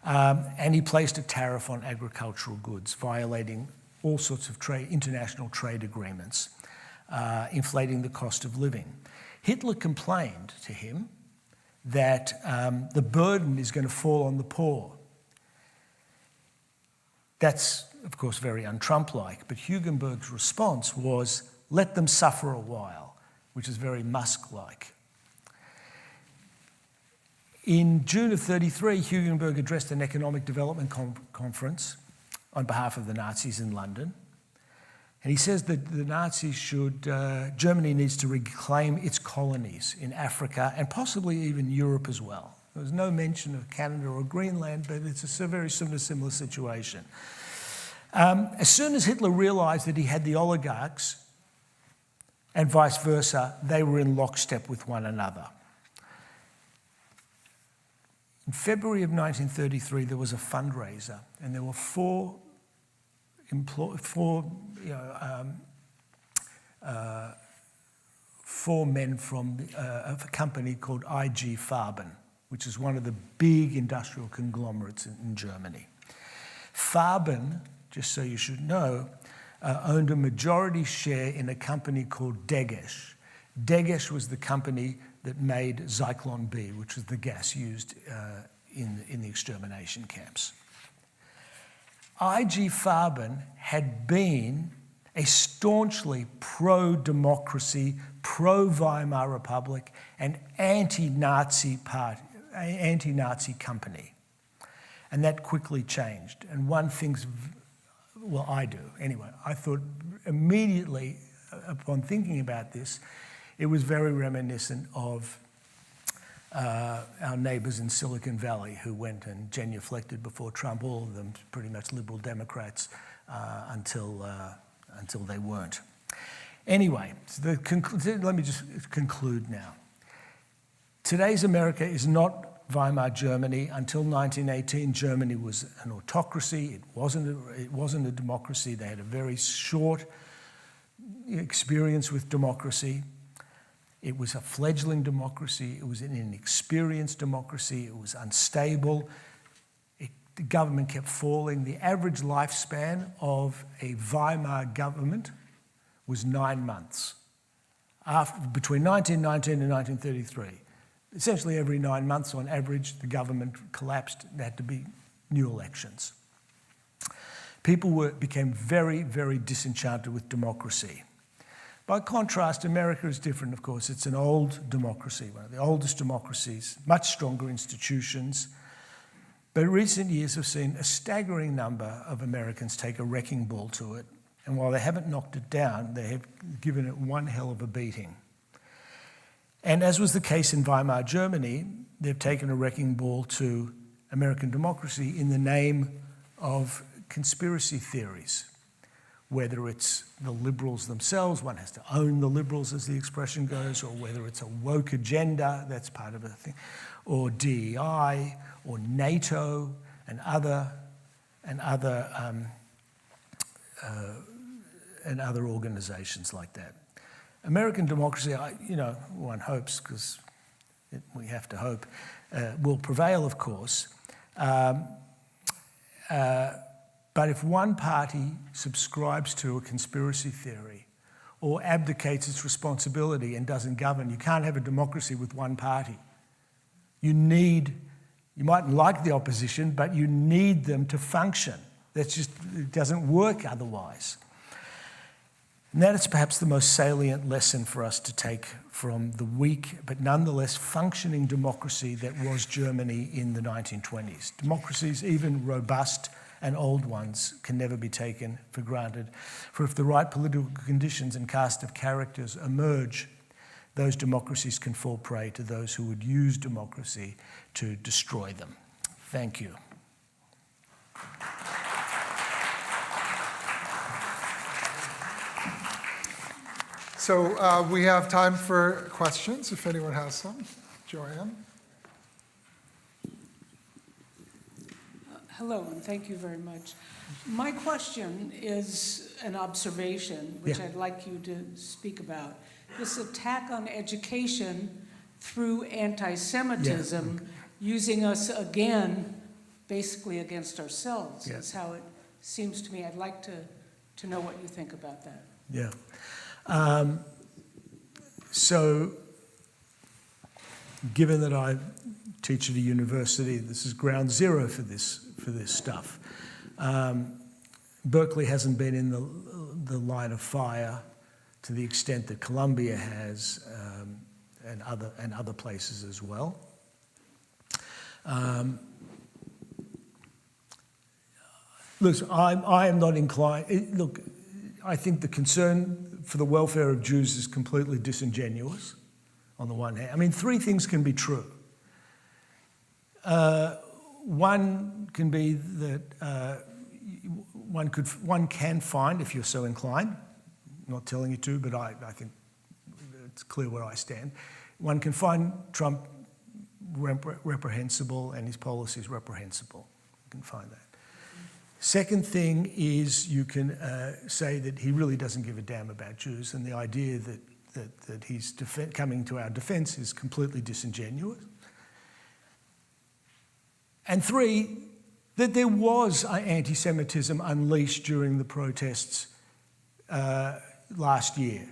S3: And he placed a tariff on agricultural goods, violating all sorts of international trade agreements, inflating the cost of living. Hitler complained to him that the burden is going to fall on the poor. That's, of course, very un-Trump-like, but Hugenberg's response was, let them suffer a while, which is very Musk-like. In June of 1933, Hugenberg addressed an economic development conference on behalf of the Nazis in London. And he says that the Nazis Germany needs to reclaim its colonies in Africa and possibly even Europe as well. There was no mention of Canada or Greenland, but it's a very similar situation. As soon as Hitler realized that he had the oligarchs and vice versa, they were in lockstep with one another. In February of 1933, there was a fundraiser, and there were four men from a company called IG Farben, which is one of the big industrial conglomerates in Germany. Farben, just so you should know, owned a majority share in a company called Degesch. Degesch was the company that made Zyklon B, which was the gas used in the extermination camps. IG Farben had been a staunchly pro-democracy, pro-Weimar Republic, and anti-Nazi company. And that quickly changed. And one thinks, well, I do. Anyway, I thought immediately upon thinking about this, it was very reminiscent of our neighbors in Silicon Valley who went and genuflected before Trump, all of them pretty much liberal Democrats until they weren't. Anyway, so let me just conclude now. Today's America is not Weimar Germany. Until 1918, Germany was an autocracy. It wasn't a democracy. They had a very short experience with democracy. It was a fledgling democracy. It was an inexperienced democracy. It was unstable. The government kept falling. The average lifespan of a Weimar government was 9 months. Between 1919 and 1933. Essentially every 9 months on average, the government collapsed. There had to be new elections. People became very, very disenchanted with democracy. By contrast, America is different, of course. It's an old democracy, one of the oldest democracies, much stronger institutions. But recent years have seen a staggering number of Americans take a wrecking ball to it. And while they haven't knocked it down, they have given it one hell of a beating. And as was the case in Weimar Germany, they've taken a wrecking ball to American democracy in the name of conspiracy theories. Whether it's the liberals themselves, one has to own the liberals as the expression goes, or whether it's a woke agenda, that's part of a thing, or DEI, or NATO, and other organizations like that. American democracy, one hopes, because we have to hope, will prevail, of course. But if one party subscribes to a conspiracy theory or abdicates its responsibility and doesn't govern, you can't have a democracy with one party. You mightn't like the opposition, but you need them to function. It doesn't work otherwise. And that is perhaps the most salient lesson for us to take from the weak, but nonetheless functioning democracy that was Germany in the 1920s. Democracies, even robust and old ones, can never be taken for granted. For if the right political conditions and cast of characters emerge, those democracies can fall prey to those who would use democracy to destroy them. Thank you.
S2: So we have time for questions, if anyone has some. Joanne?
S4: Hello, and thank you very much. My question is an observation, which I'd like you to speak about. This attack on education through anti-Semitism, using us again, basically against ourselves, is how it seems to me. I'd like to know what you think about that.
S3: Yeah. So, given that I teach at a university, this is ground zero for this stuff. Berkeley hasn't been in the line of fire to the extent that Columbia has, and other places as well. Look, I am not inclined. Look, I think the concern for the welfare of Jews is completely disingenuous. On the one hand, I mean, three things can be true. One can be that one can find, if you're so inclined, I'm not telling you to, but I think it's clear where I stand. One can find Trump reprehensible and his policies reprehensible. You can find that. Second thing is you can say that he really doesn't give a damn about Jews, and the idea that he's coming to our defense is completely disingenuous. And three, that there was anti-Semitism unleashed during the protests last year.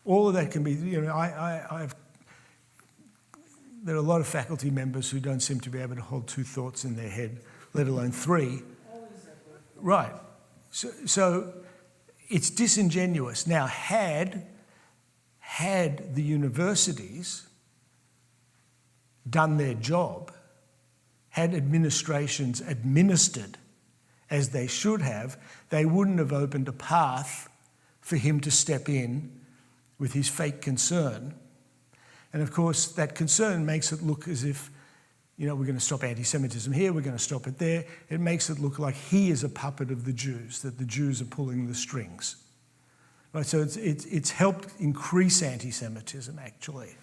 S3: All of that can be, there are a lot of faculty members who don't seem to be able to hold two thoughts in their head, let alone three. Right. So it's disingenuous. Now, had the universities done their job, had administrations administered as they should have, they wouldn't have opened a path for him to step in with his fake concern. And of course, that concern makes it look as if, we're going to stop anti-Semitism here, we're going to stop it there. It makes it look like he is a puppet of the Jews, that the Jews are pulling the strings. Right? So it's helped increase anti-Semitism, actually.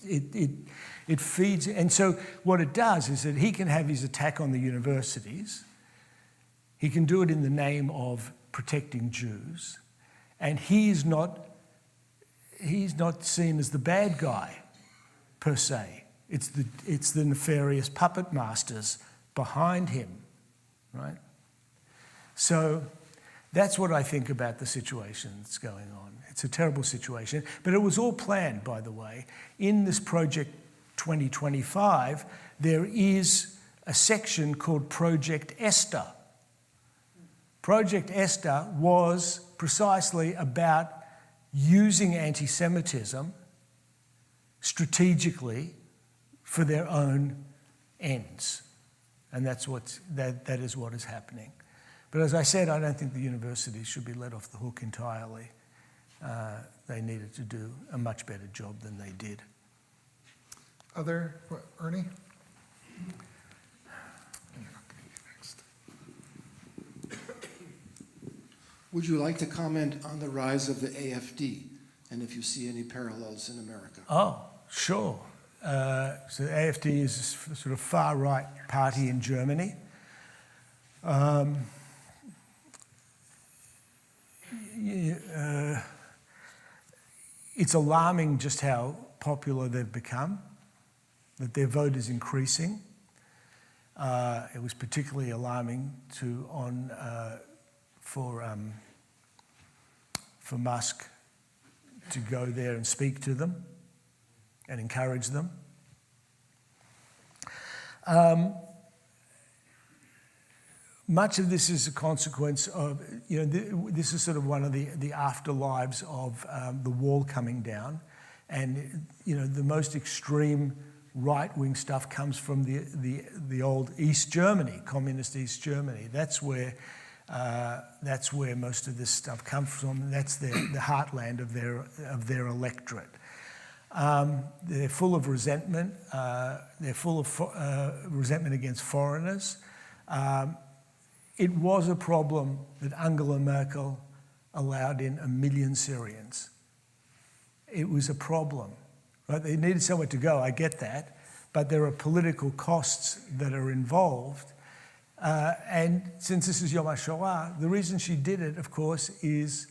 S3: It feeds, and so what it does is that he can have his attack on the universities, he can do it in the name of protecting Jews, and he is not he's not seen as the bad guy per se. It's the nefarious puppet masters behind him, right? So that's what I think about the situation that's going on. It's a terrible situation, but it was all planned, by the way. In this Project 2025, there is a section called Project Esther. Project Esther was precisely about using anti-Semitism strategically for their own ends. And that is what is happening. But as I said, I don't think the universities should be let off the hook entirely. They needed to do a much better job than they did.
S2: Ernie?
S5: Would you like to comment on the rise of the AFD and if you see any parallels in America?
S3: Oh, sure. So the AFD is a sort of far-right party in Germany. It's alarming just how popular they've become, that their vote is increasing. It was particularly alarming for Musk to go there and speak to them and encourage them. Much of this is a consequence of, this is sort of one of the afterlives of the wall coming down. And, the most extreme right-wing stuff comes from the old East Germany, communist East Germany. That's where most of this stuff comes from. That's the heartland of their electorate. They're full of resentment. They're full of resentment against foreigners. It was a problem that Angela Merkel allowed in 1 million Syrians. It was a problem. Right? They needed somewhere to go, I get that, but there are political costs that are involved. And since this is Yom HaShoa, the reason she did it, of course, is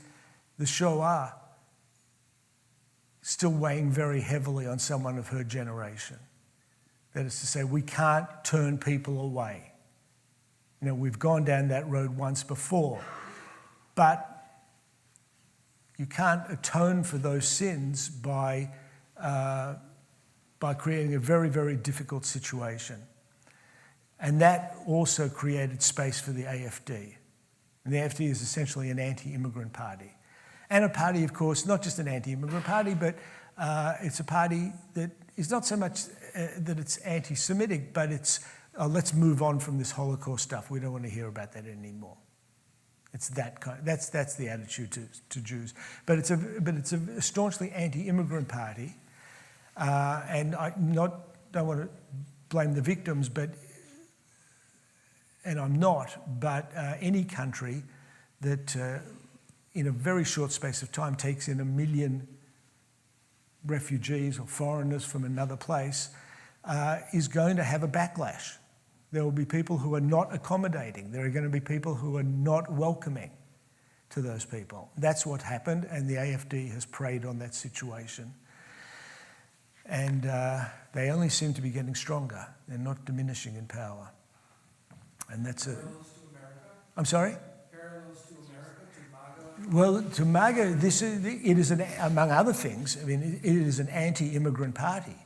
S3: the Shoah still weighing very heavily on someone of her generation. That is to say, we can't turn people away. We've gone down that road once before, but you can't atone for those sins by creating a very, very difficult situation. And that also created space for the AFD. And the AFD is essentially an anti-immigrant party. And a party, of course, not just an anti-immigrant party, but it's a party that is not so much that it's anti-Semitic, but it's let's move on from this Holocaust stuff. We don't want to hear about that anymore. It's that kind. That's the attitude to Jews. But it's a staunchly anti-immigrant party, and I don't want to blame the victims, and I'm not. But any country that in a very short space of time takes in 1 million refugees or foreigners from another place is going to have a backlash. There will be people who are not accommodating. There are going to be people who are not welcoming to those people. That's what happened, and the AFD has preyed on that situation. And they only seem to be getting stronger. They're not diminishing in power. And that's it.
S5: Parallels to America?
S3: I'm sorry?
S5: Parallels to America, to MAGA?
S3: Well, to MAGA, it is among other things, it is an anti-immigrant party.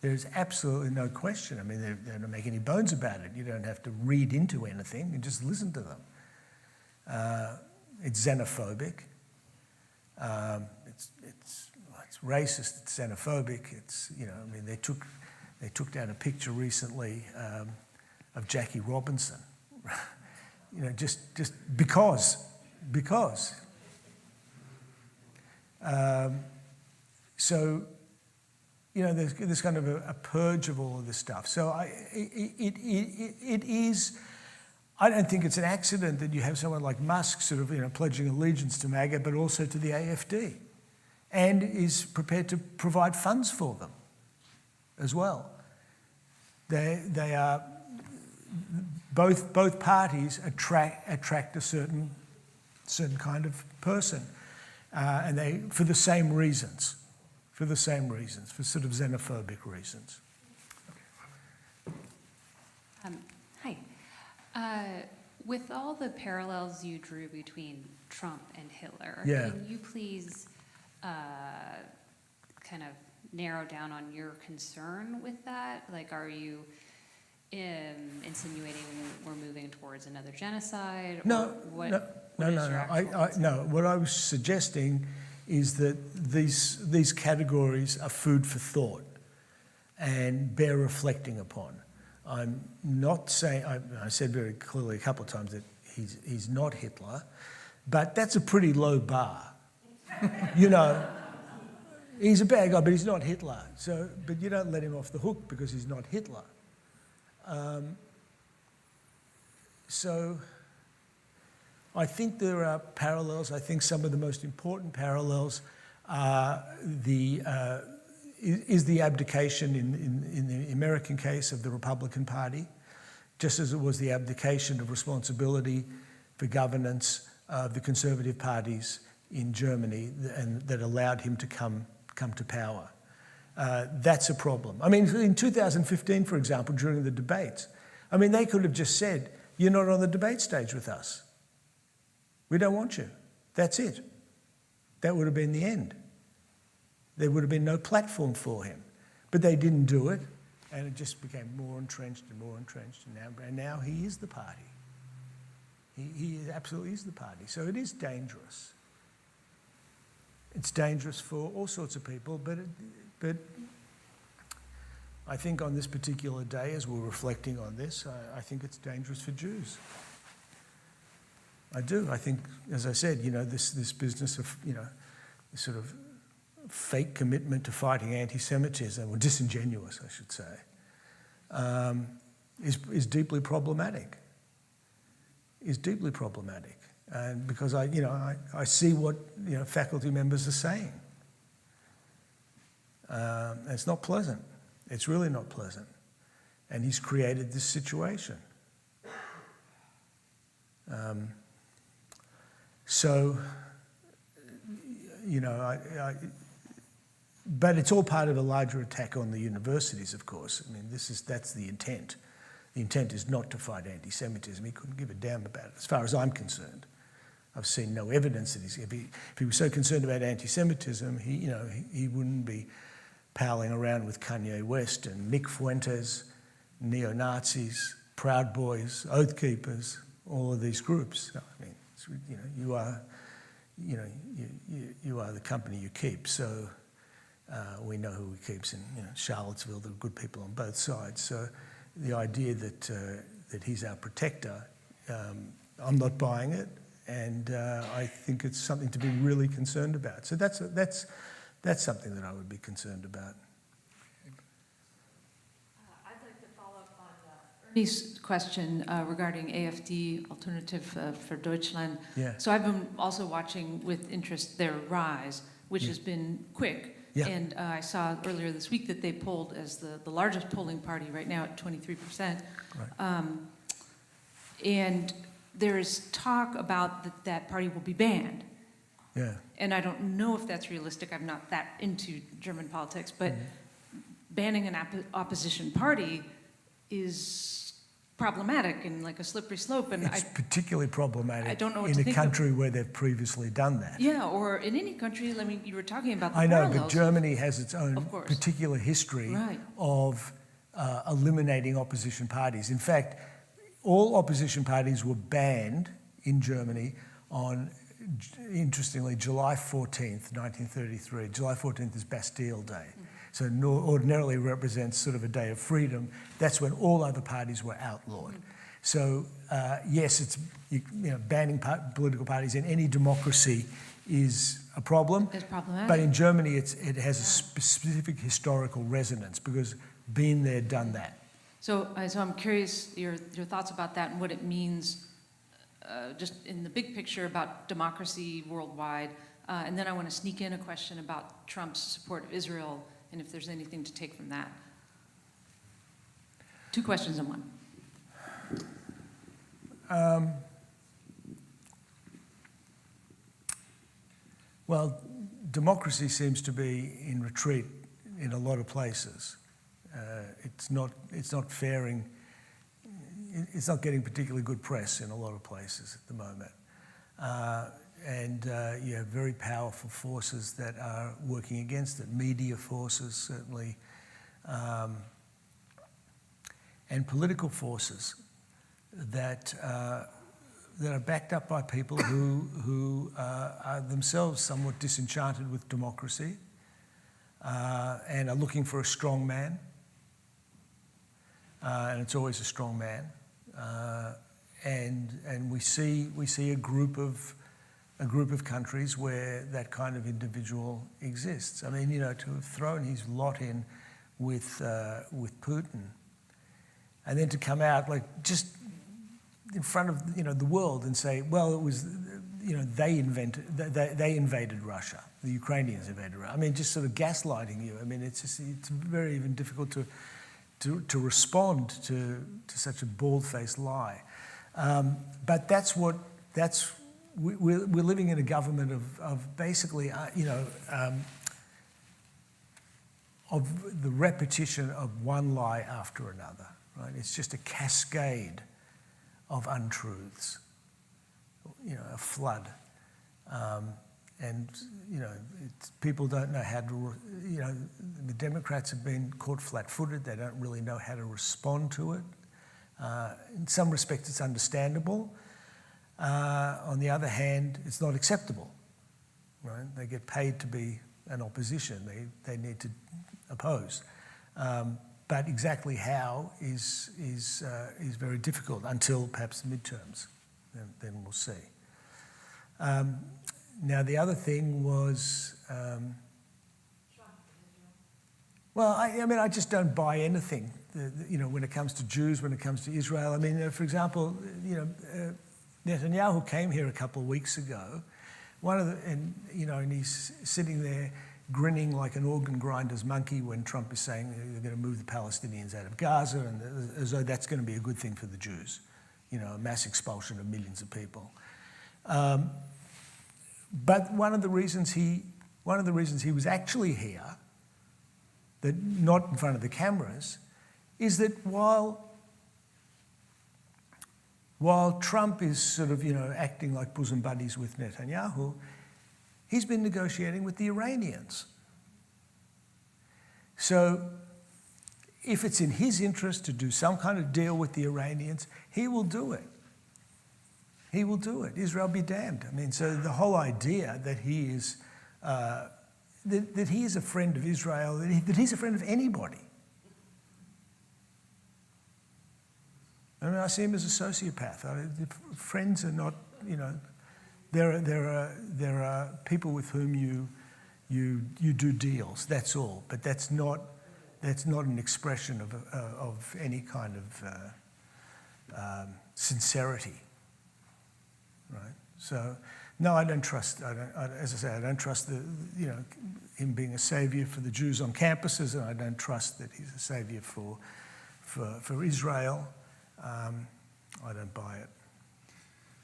S3: There's absolutely no question. They don't make any bones about it. You don't have to read into anything. You just listen to them. It's xenophobic. It's racist. It's xenophobic. They took down a picture recently of Jackie Robinson. Just because. There's kind of a purge of all of this stuff. So it is, I don't think it's an accident that you have someone like Musk sort of, pledging allegiance to MAGA, but also to the AFD, and is prepared to provide funds for them as well. They are, both parties attract a certain kind of person, and for the same reasons. for the same reasons, for sort of xenophobic reasons.
S6: Hi. With all the parallels you drew between Trump and Hitler,
S3: Yeah.
S6: can you please kind of narrow down on your concern with that? Like, are you insinuating we're moving towards another genocide?
S3: No,
S6: or
S3: no. No, what I was suggesting is that these categories are food for thought and bear reflecting upon. I'm not saying, I said very clearly a couple of times that he's not Hitler, but that's a pretty low bar. You know, he's a bad guy, but he's not Hitler. So, but you don't let him off the hook because he's not Hitler. So I think there are parallels. I think some of the most important parallels are is the abdication in the American case of the Republican Party, just as it was the abdication of responsibility for governance of the conservative parties in Germany and that allowed him to come to power. That's a problem. I mean, in 2015, for example, during the debates, I mean, they could have just said, "You're not on the debate stage with us. We don't want you." That's it. That would have been the end. There would have been no platform for him. But they didn't do it, and it just became more entrenched and more entrenched, and now he is the party. He absolutely is the party. So it is dangerous. It's dangerous for all sorts of people, but I think on this particular day, as we're reflecting on this, I think it's dangerous for Jews. I do. I think, as I said, you know, this business of, you know, this sort of fake commitment to fighting anti-Semitism, or disingenuous, I should say, is deeply problematic. Is deeply problematic, and because I see what, you know, faculty members are saying. It's not pleasant. It's really not pleasant, and he's created this situation. So, you know, but it's all part of a larger attack on the universities, of course. I mean, that's the intent. The intent is not to fight anti-Semitism. He couldn't give a damn about it, as far as I'm concerned. I've seen no evidence that if he was so concerned about anti-Semitism, he wouldn't be palling around with Kanye West and Nick Fuentes, neo-Nazis, Proud Boys, Oath Keepers, all of these groups. I mean, you are the company you keep. So we know who he keeps in Charlottesville. There are good people on both sides. So the idea that he's our protector, I'm not buying it, and I think it's something to be really concerned about. So that's something that I would be concerned about.
S7: I'd like to follow up on Ernie's question regarding AfD, Alternative for Deutschland.
S3: Yeah.
S7: So I've been also watching with interest their rise, which has been quick.
S3: Yeah.
S7: And I saw earlier this week that they polled as the largest polling party right now at 23%.
S3: Right.
S7: And there's talk about that party will be banned.
S3: Yeah.
S7: And I don't know if that's realistic. I'm not that into German politics, but banning an opposition party is problematic and like a slippery slope. And
S3: It's particularly problematic
S7: I don't know what
S3: in
S7: to
S3: a
S7: think
S3: country where they've previously done that.
S7: Yeah, or in any country. I mean, you were talking about the
S3: I know,
S7: parallels.
S3: but Germany has its own
S7: Of course.
S3: particular history
S7: Right.
S3: of eliminating opposition parties. In fact, all opposition parties were banned in Germany on, interestingly, July 14th, 1933. July 14th is Bastille Day. So ordinarily represents sort of a day of freedom. That's when all other parties were outlawed. So yes, it's banning political parties in any democracy is a problem.
S7: It's problematic.
S3: But in Germany, it has a specific historical resonance because been there, done that.
S7: So I'm curious your thoughts about that and what it means just in the big picture about democracy worldwide. And then I want to sneak in a question about Trump's support of Israel and if there's anything to take from that. 2 questions in one.
S3: Well, democracy seems to be in retreat in a lot of places. It's not faring. It's not getting particularly good press in a lot of places at the moment. And you have very powerful forces that are working against it. Media forces, certainly, and political forces that are backed up by people who are themselves somewhat disenchanted with democracy and are looking for a strong man. And it's always a strong man. And we see a group of countries where that kind of individual exists. I mean, to have thrown his lot in with Putin, and then to come out just in front of the world and say, well, it was they invaded Russia, the Ukrainians invaded Russia. I mean, just sort of gaslighting you. I mean, it's very even difficult to respond to such a bald-faced lie. But we're living in a government of basically, of the repetition of one lie after another, right? It's just a cascade of untruths, a flood. And people don't know how to, the Democrats have been caught flat-footed. They don't really know how to respond to it. In some respects, it's understandable. On the other hand, it's not acceptable, right? They get paid to be an opposition. They need to oppose. But exactly how is very difficult until perhaps the midterms. Then we'll see. Now, the other thing was, well, I just don't buy anything, when it comes to Jews, when it comes to Israel. I mean, for example, Netanyahu came here a couple of weeks ago, and he's sitting there grinning like an organ grinder's monkey when Trump is saying they're going to move the Palestinians out of Gaza, and as though that's going to be a good thing for the Jews, a mass expulsion of millions of people. But one of the reasons he was actually here, that not in front of the cameras, is that while Trump is sort of acting like bosom buddies with Netanyahu, he's been negotiating with the Iranians. So if it's in his interest to do some kind of deal with the Iranians, he will do it. He will do it. Israel be damned. I mean, so the whole idea that he is that he is a friend of Israel, that he's a friend of anybody. I mean, I see him as a sociopath. Friends are not, there are people with whom you do deals. That's all. But that's not an expression of any kind of sincerity. Right. So, no, I don't trust. As I say, I don't trust him being a savior for the Jews on campuses, and I don't trust that he's a savior for Israel. I don't buy it.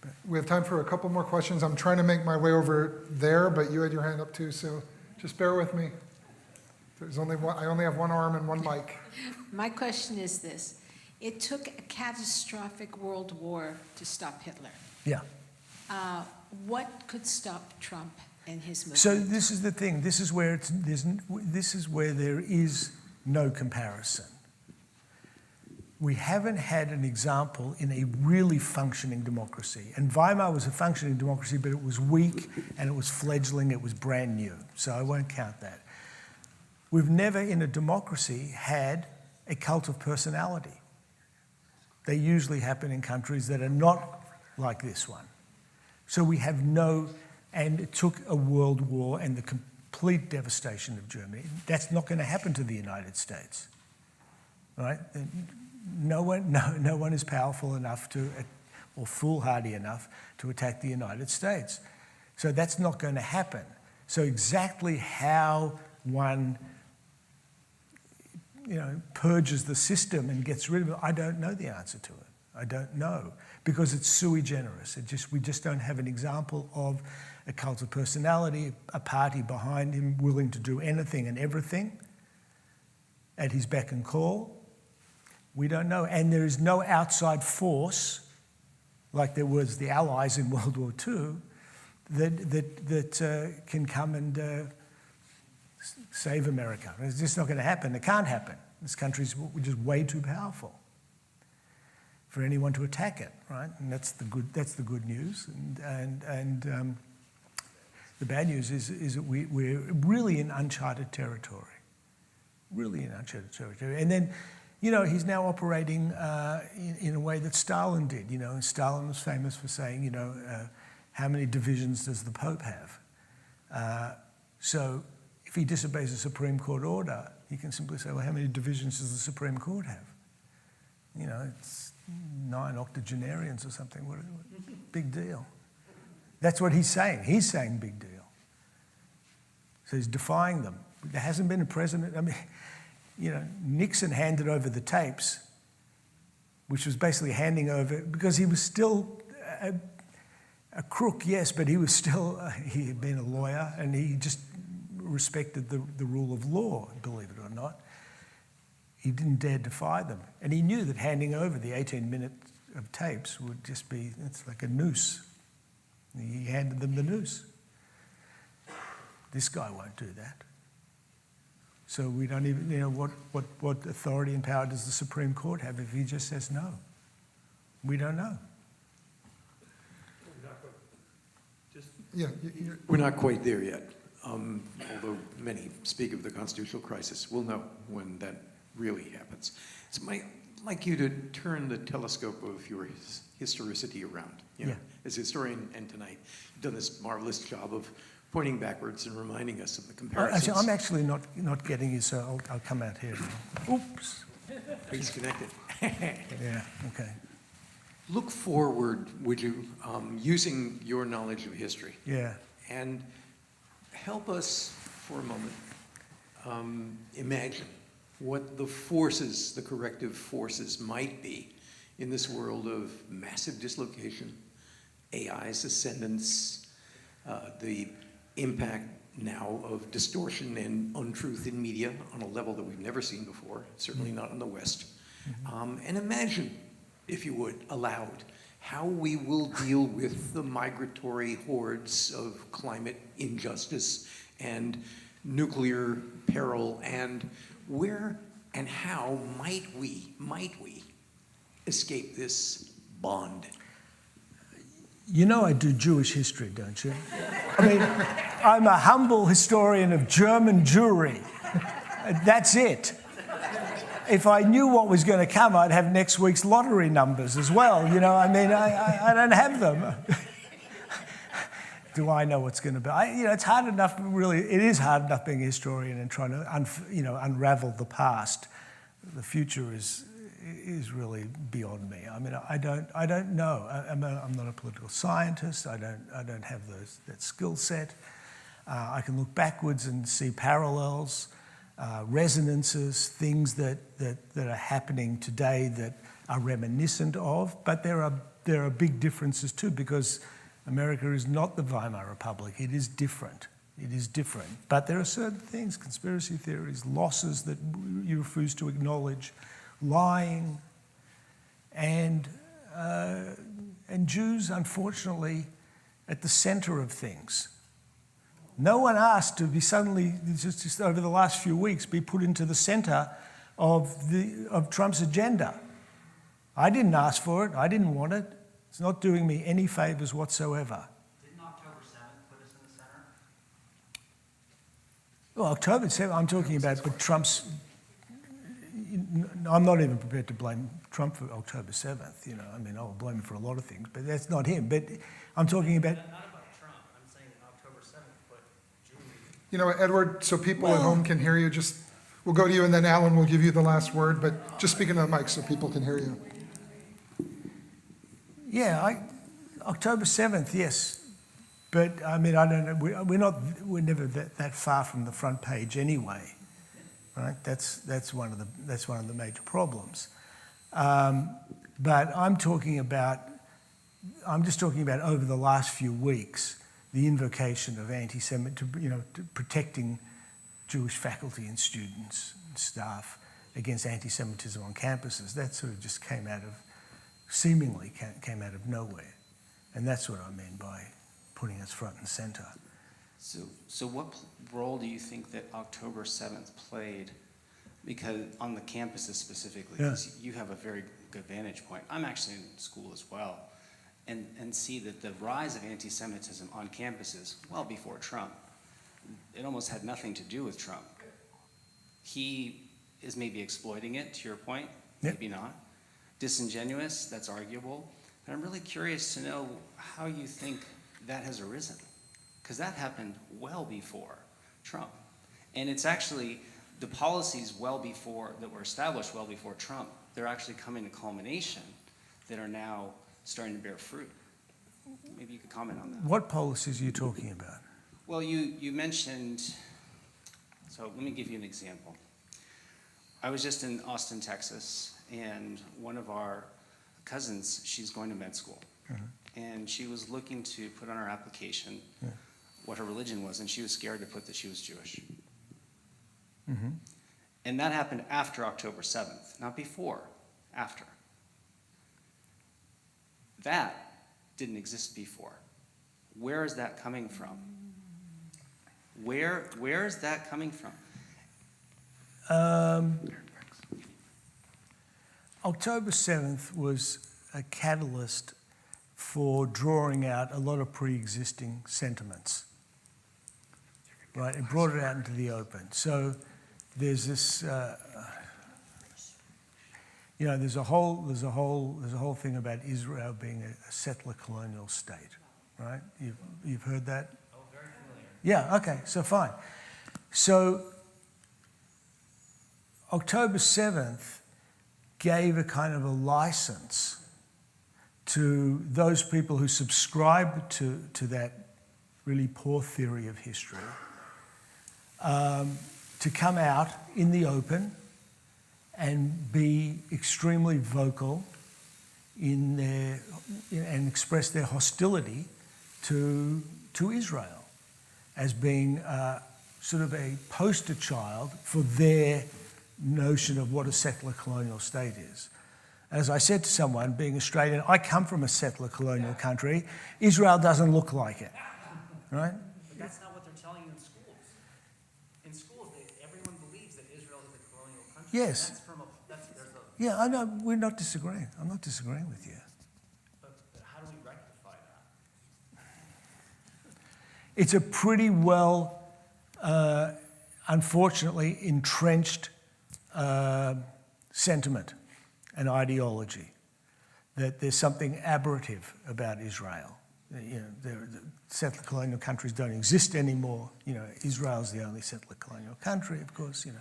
S3: But
S2: We have time for a couple more questions. I'm trying to make my way over there, but you had your hand up too, so just bear with me. There's only one. I only have one arm and one mic.
S8: My question is this. It took a catastrophic world war to stop Hitler.
S3: yeah.
S8: What could stop Trump and his movement?
S3: So this is the thing. This is where there is no comparison. We haven't had an example in a really functioning democracy. And Weimar was a functioning democracy, but it was weak and it was fledgling, it was brand new. So I won't count that. We've never in a democracy had a cult of personality. They usually happen in countries that are not like this one. So we have and it took a world war and the complete devastation of Germany. That's not going to happen to the United States, right? No one is powerful enough or foolhardy enough to attack the United States. So that's not going to happen. So exactly how one, purges the system and gets rid of it, I don't know the answer to it. I don't know, because it's sui generis. We just don't have an example of a cult of personality, a party behind him willing to do anything and everything at his beck and call? We don't know. And there is no outside force, like there was the Allies in World War II, that can come and save America. It's just not going to happen. It can't happen. This country's just way too powerful for anyone to attack it, right? And that's the good news. And the bad news is that we're really in uncharted territory. Really in uncharted territory. And then, he's now operating in a way that Stalin did. Stalin was famous for saying, how many divisions does the Pope have? So if he disobeys a Supreme Court order, he can simply say, well, how many divisions does the Supreme Court have? It's 9 octogenarians or something. What big deal. That's what he's saying. He's saying big deal. So he's defying them. There hasn't been a president. I mean, Nixon handed over the tapes, which was basically handing over, because he was still a crook, yes, but he was still, he had been a lawyer, and he just respected the rule of law, believe it or not. He didn't dare defy them. And he knew that handing over the 18 minutes of tapes would just be, it's like a noose. He handed them the noose. This guy won't do that. So we don't even, what authority and power does the Supreme Court have if he just says no? We don't know.
S2: Yeah,
S9: We're not quite there yet, although many speak of the constitutional crisis. We'll know when that really happens. So I'd like you to turn the telescope of your historicity around. As a historian, and tonight, you've done this marvelous job of pointing backwards and reminding us of the comparisons.
S3: I'm actually not getting you, so I'll come out here. Oops.
S9: He's connected.
S3: Yeah, okay.
S9: Look forward, would you, using your knowledge of history.
S3: Yeah.
S9: And help us, for a moment, imagine what the forces, the corrective forces might be in this world of massive dislocation, AI's ascendance, the impact now of distortion and untruth in media on a level that we've never seen before, certainly not in the West. And imagine, if you would, aloud, how we will deal with the migratory hordes of climate injustice and nuclear peril, and where and how might we escape this bond?
S3: I do Jewish history, don't you? I mean, I'm a humble historian of German Jewry. That's it. If I knew what was going to come, I'd have next week's lottery numbers as well. I don't have them. Do I know what's going to be? It's hard enough, really, it is hard enough being a historian and trying to, unravel the past. The future is really beyond me. I mean, I don't know. I'm not a political scientist. I don't have that skill set. I can look backwards and see parallels, resonances, things that are happening today that are reminiscent of. But there are big differences too, because America is not the Weimar Republic. It is different. It is different. But there are certain things, conspiracy theories, losses that you refuse to acknowledge, lying, and Jews, unfortunately, at the center of things. No one asked to be suddenly, just over the last few weeks, be put into the center of Trump's agenda. I didn't ask for it. I didn't want it. It's not doing me any favors whatsoever.
S10: Didn't October 7th put us in the center?
S3: Well, October 7th, I'm talking about, but Trump's, I'm not even prepared to blame Trump for October 7th. I'll blame him for a lot of things, but that's not him. But I'm talking about...
S10: Not about Trump. I'm saying that October 7th put Jews.
S2: Edward, so people at home can hear you, we'll go to you, and then Alan will give you the last word, but just speak into the mic so people can hear you.
S3: Yeah, October 7th, yes. But, I don't know, we're never that far from the front page anyway, right? That's one of the major problems. But I'm just talking about over the last few weeks, the invocation of anti-Semitism, to protecting Jewish faculty and students and staff against anti-Semitism on campuses. That sort of just seemingly came out of nowhere. And that's what I mean by putting us front and center.
S11: So what role do you think that October 7th played, because on the campuses specifically, because you have a very good vantage point. I'm actually in school as well, and see that the rise of anti-Semitism on campuses, well before Trump, it almost had nothing to do with Trump. He is maybe exploiting it, to your point, maybe not. Disingenuous, that's arguable. And I'm really curious to know how you think that has arisen, because that happened well before Trump. And it's actually the policies that were established well before Trump, they're actually coming to culmination that are now starting to bear fruit. Maybe you could comment on that.
S3: What policies are you talking about?
S11: Well, you mentioned, so let me give you an example. I was just in Austin, Texas, and one of our cousins, she's going to med school. And she was looking to put on her application what her religion was, and she was scared to put that she was Jewish. And that happened after October 7th, not before, after. That didn't exist before. Where is that coming from? Where is that coming from?
S3: October 7th was a catalyst for drawing out a lot of pre-existing sentiments. Right, it brought it out into the open. So there's this, there's a whole thing about Israel being a settler colonial state, right? You've heard that?
S10: Oh, very familiar.
S3: Yeah, okay, so fine. So October 7th gave a kind of a license to those people who subscribed to that really poor theory of history to come out in the open and be extremely vocal in and express their hostility to Israel as being sort of a poster child for their notion of what a settler colonial state is. As I said to someone, being Australian, I come from a settler colonial country. Israel doesn't look like it, right?
S10: But that's not what they're telling you in schools. In schools, everyone believes that Israel is a colonial country.
S3: Yes.
S10: There's a,
S3: Yeah, I know. We're not disagreeing. I'm not disagreeing with you.
S10: but how do we rectify that?
S3: It's a pretty well, unfortunately, entrenched sentiment and ideology that there's something aberrative about Israel. The settler colonial countries don't exist anymore. Israel's the only settler colonial country, of course. You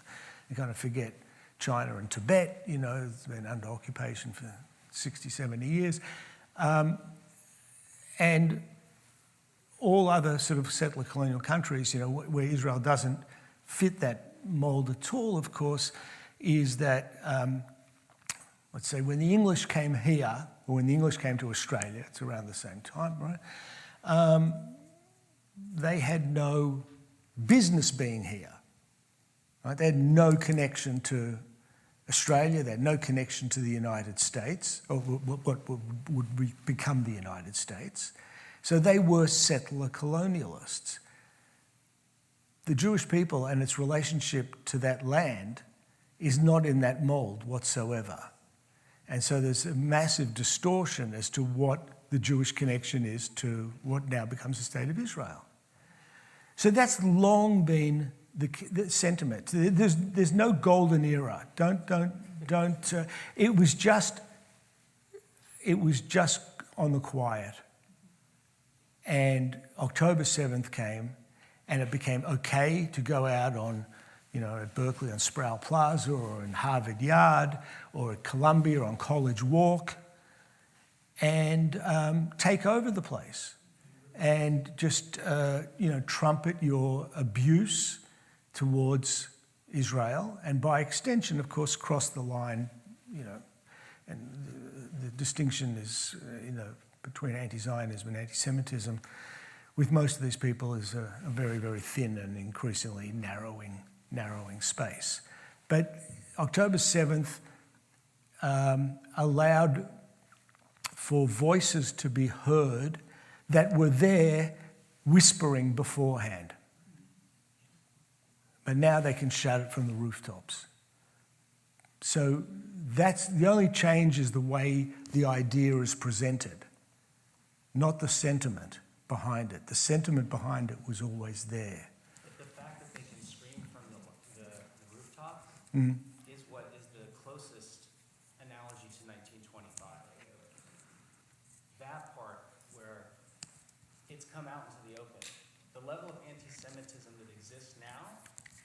S3: kind of forget China and Tibet. It's been under occupation for 60, 70 years. And all other sort of settler colonial countries, where Israel doesn't fit that mold at all, of course, is that, let's say, when the English came here, or when the English came to Australia, it's around the same time, right? They had no business being here, right? They had no connection to Australia, they had no connection to the United States, or what would become the United States. So they were settler colonialists. The Jewish people and its relationship to that land is not in that mold whatsoever. And so there's a massive distortion as to what the Jewish connection is to what now becomes the State of Israel. So that's long been the sentiment. There's no golden era. Don't. It was just on the quiet. And October 7th came, and it became okay to go out on, at Berkeley on Sproul Plaza, or in Harvard Yard, or at Columbia on College Walk, and take over the place, and just trumpet your abuse towards Israel, and by extension, of course, cross the line. And the distinction is, between anti-Zionism and anti-Semitism with most of these people is a very, very thin and increasingly narrowing space. But October 7th allowed for voices to be heard that were there whispering beforehand. But now they can shout it from the rooftops. So that's the only change, is the way the idea is presented, not the sentiment behind it. The sentiment behind it was always there.
S10: The fact that they can scream from the rooftop is what is the closest analogy to 1925. That part where it's come out into the open. The level of anti-Semitism that exists now,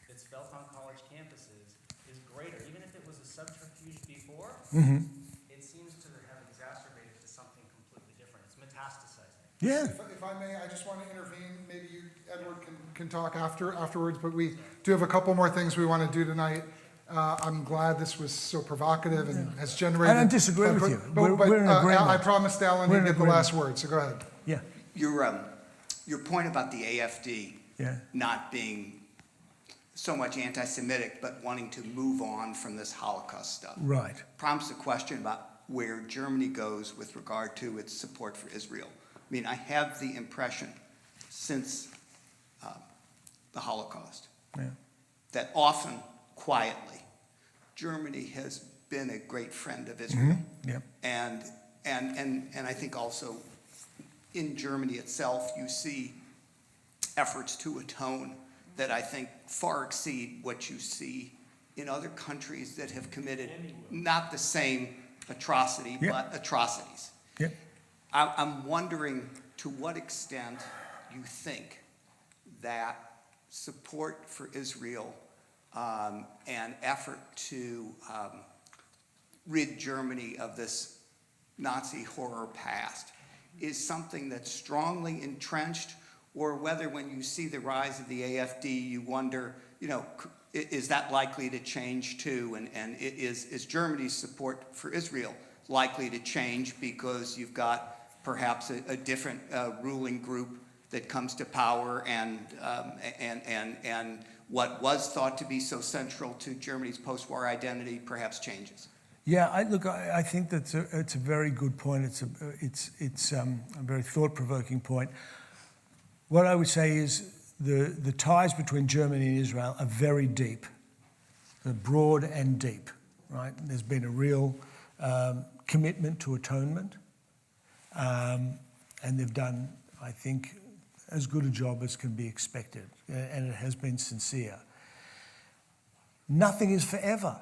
S10: that's felt on college campuses, is greater. Even if it was a subterfuge before, it seems to have exacerbated to something completely different. It's metastasizing.
S3: Yeah.
S2: If I may, I just want to intervene. Maybe you, Edward, can talk afterwards, but we do have a couple more things we want to do tonight. I'm glad this was so provocative and has generated...
S3: I don't disagree with you.
S2: But
S3: We're in agreement.
S2: I promised Alan he'd get the last word, so go ahead.
S3: Yeah.
S12: Your point about the AFD not being so much anti-Semitic, but wanting to move on from this Holocaust stuff.
S3: Right.
S12: Prompts a question about where Germany goes with regard to its support for Israel. I mean, I have the impression since the Holocaust that often, quietly, Germany has been a great friend of Israel. And I think also in Germany itself, you see efforts to atone that I think far exceed what you see in other countries that have committed not the same atrocity, but atrocities. I'm wondering to what extent you think that support for Israel and effort to rid Germany of this Nazi horror past is something that's strongly entrenched, or whether when you see the rise of the AFD, you wonder, is that likely to change too? And is Germany's support for Israel likely to change because you've got perhaps a different ruling group that comes to power, and what was thought to be so central to Germany's post-war identity perhaps changes?
S3: Yeah, I think that's it's a very good point. It's a very thought-provoking point. What I would say is the ties between Germany and Israel are very deep. They're broad and deep, right? There's been a real commitment to atonement. And they've done, I think, as good a job as can be expected, and it has been sincere. Nothing is forever.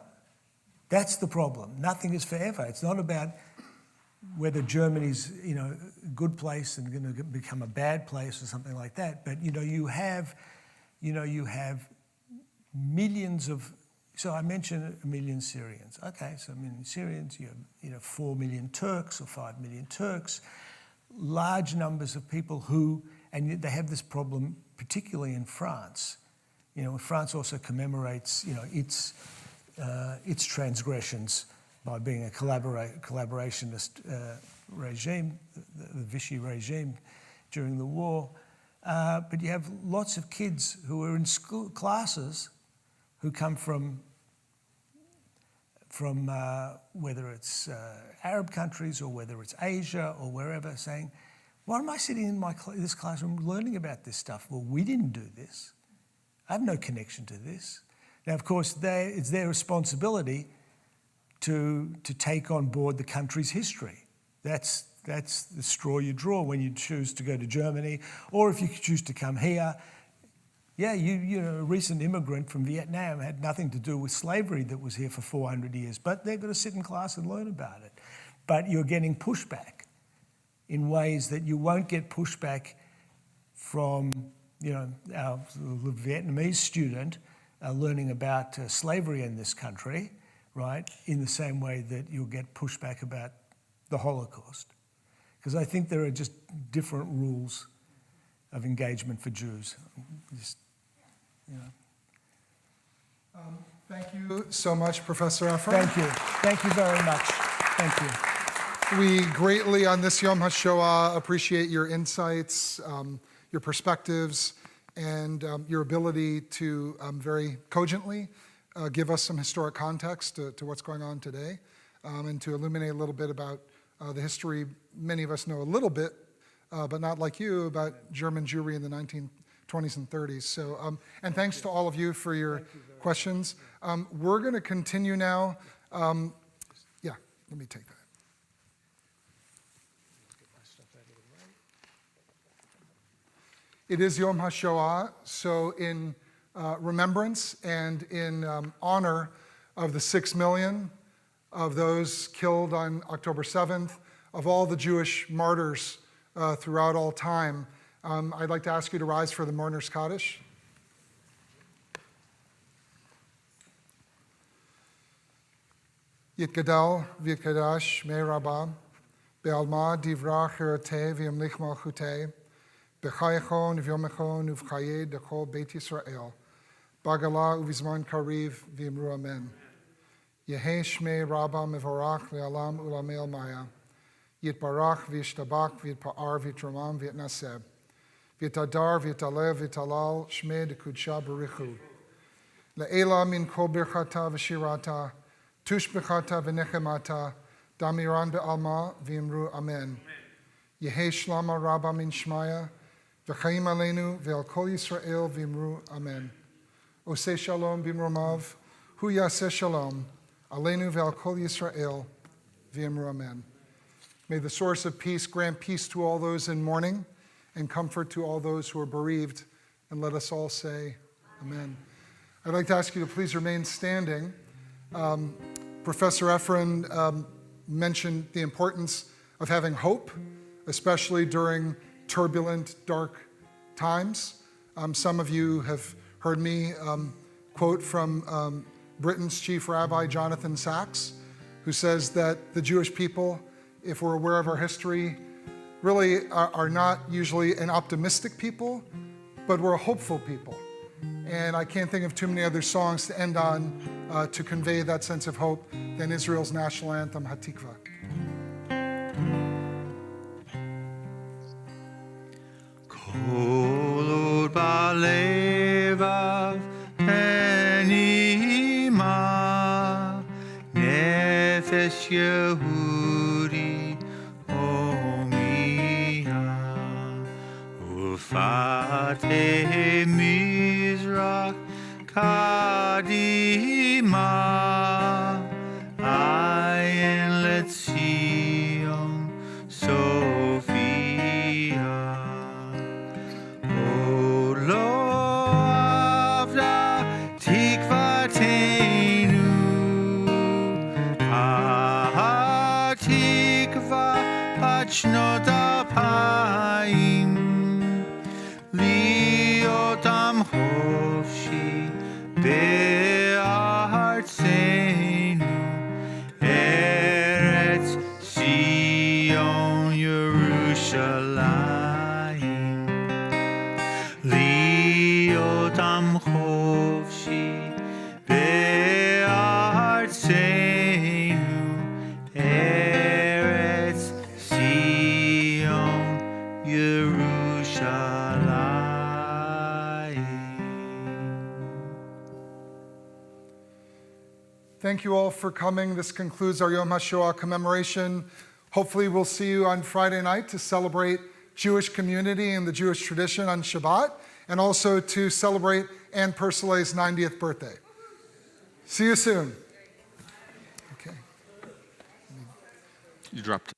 S3: That's the problem. Nothing is forever. It's not about whether Germany's, a good place and going to become a bad place or something like that. But you have millions of. So I mentioned 1 million Syrians. Okay, so 1 million Syrians. You have 4 million Turks or 5 million Turks. Large numbers of people who, and they have this problem particularly in France. France also commemorates its transgressions by being a collaborationist regime, the Vichy regime during the war. But you have lots of kids who are in school classes who come from whether it's Arab countries or whether it's Asia or wherever, saying, why am I sitting in this classroom learning about this stuff? Well, we didn't do this. I have no connection to this. Now, of course, it's their responsibility to take on board the country's history. That's the straw you draw when you choose to go to Germany, or if you choose to come here. Yeah, a recent immigrant from Vietnam had nothing to do with slavery that was here for 400 years, but they've got to sit in class and learn about it. But you're getting pushback in ways that you won't get pushback from, our Vietnamese student learning about slavery in this country, right, in the same way that you'll get pushback about the Holocaust. Because I think there are just different rules of engagement for Jews.
S2: Thank you so much, Professor Ephraim.
S3: Thank you. Thank you very much. Thank you.
S2: We greatly, on this Yom HaShoah, appreciate your insights, your perspectives and your ability to very cogently give us some historic context to what's going on today, and to illuminate a little bit about the history. Many of us know a little bit, but not like you, about German Jewry in the 1920s and 30s. So, and thanks to all of you for your questions. We're going to continue now. Yeah, let me take that. It is Yom HaShoa, so in remembrance and in honor of the 6 million of those killed on October 7th, of all the Jewish martyrs throughout all time, I'd like to ask you to rise for the Mourner's Kaddish. Yitgadal v'yitkadash me rabba, be'alma divra chirate v'yamlich malchute, b'chayachon v'yomechon uv'chaye dechol Beit Yisrael, bagala uvizman kariv v'yimru amen. Yehei shmei rabba mevorach le'alam ulamei maya, yitbarach v'yishtabak v'yitpa'ar v'yitramam v'yitnaseb, v'yitadar v'yitalev v'yitalal shmei dekudsha barichu, le'ela min kol birchata v'shirata, tush b'chata v'nechemata, damiran be'alma v'yimru amen. Yehei shlama rabba min shmaya, v'chaim aleinu ve'al kol Yisrael v'yimru amen. Oseh shalom b'mromav, hu yaseh shalom, aleinu ve'al kol Yisrael v'yimru amen. May the source of peace grant peace to all those in mourning and comfort to all those who are bereaved, and let us all say amen. I'd like to ask you to please remain standing. Professor Efren mentioned the importance of having hope, especially during turbulent, dark times. Some of you have heard me quote from Britain's chief rabbi, Jonathan Sacks, who says that the Jewish people, if we're aware of our history, really are not usually an optimistic people, but we're a hopeful people. And I can't think of too many other songs to end on to convey that sense of hope than Israel's national anthem, Hatikva.
S1: Kol balevav enima nefesh Yehudi omiya ufate mizrach kadima ayin letzion Sophia. שנות אפיים להיות עם חופשי בארצנו ארץ ציון ירושלים להיות עם חופשי בארצנו
S2: Thank you all for coming. This concludes our Yom HaShoa commemoration. Hopefully we'll see you on Friday night to celebrate Jewish community and the Jewish tradition on Shabbat, and also to celebrate Anne Purcell's 90th birthday. See you soon. Okay.
S1: You dropped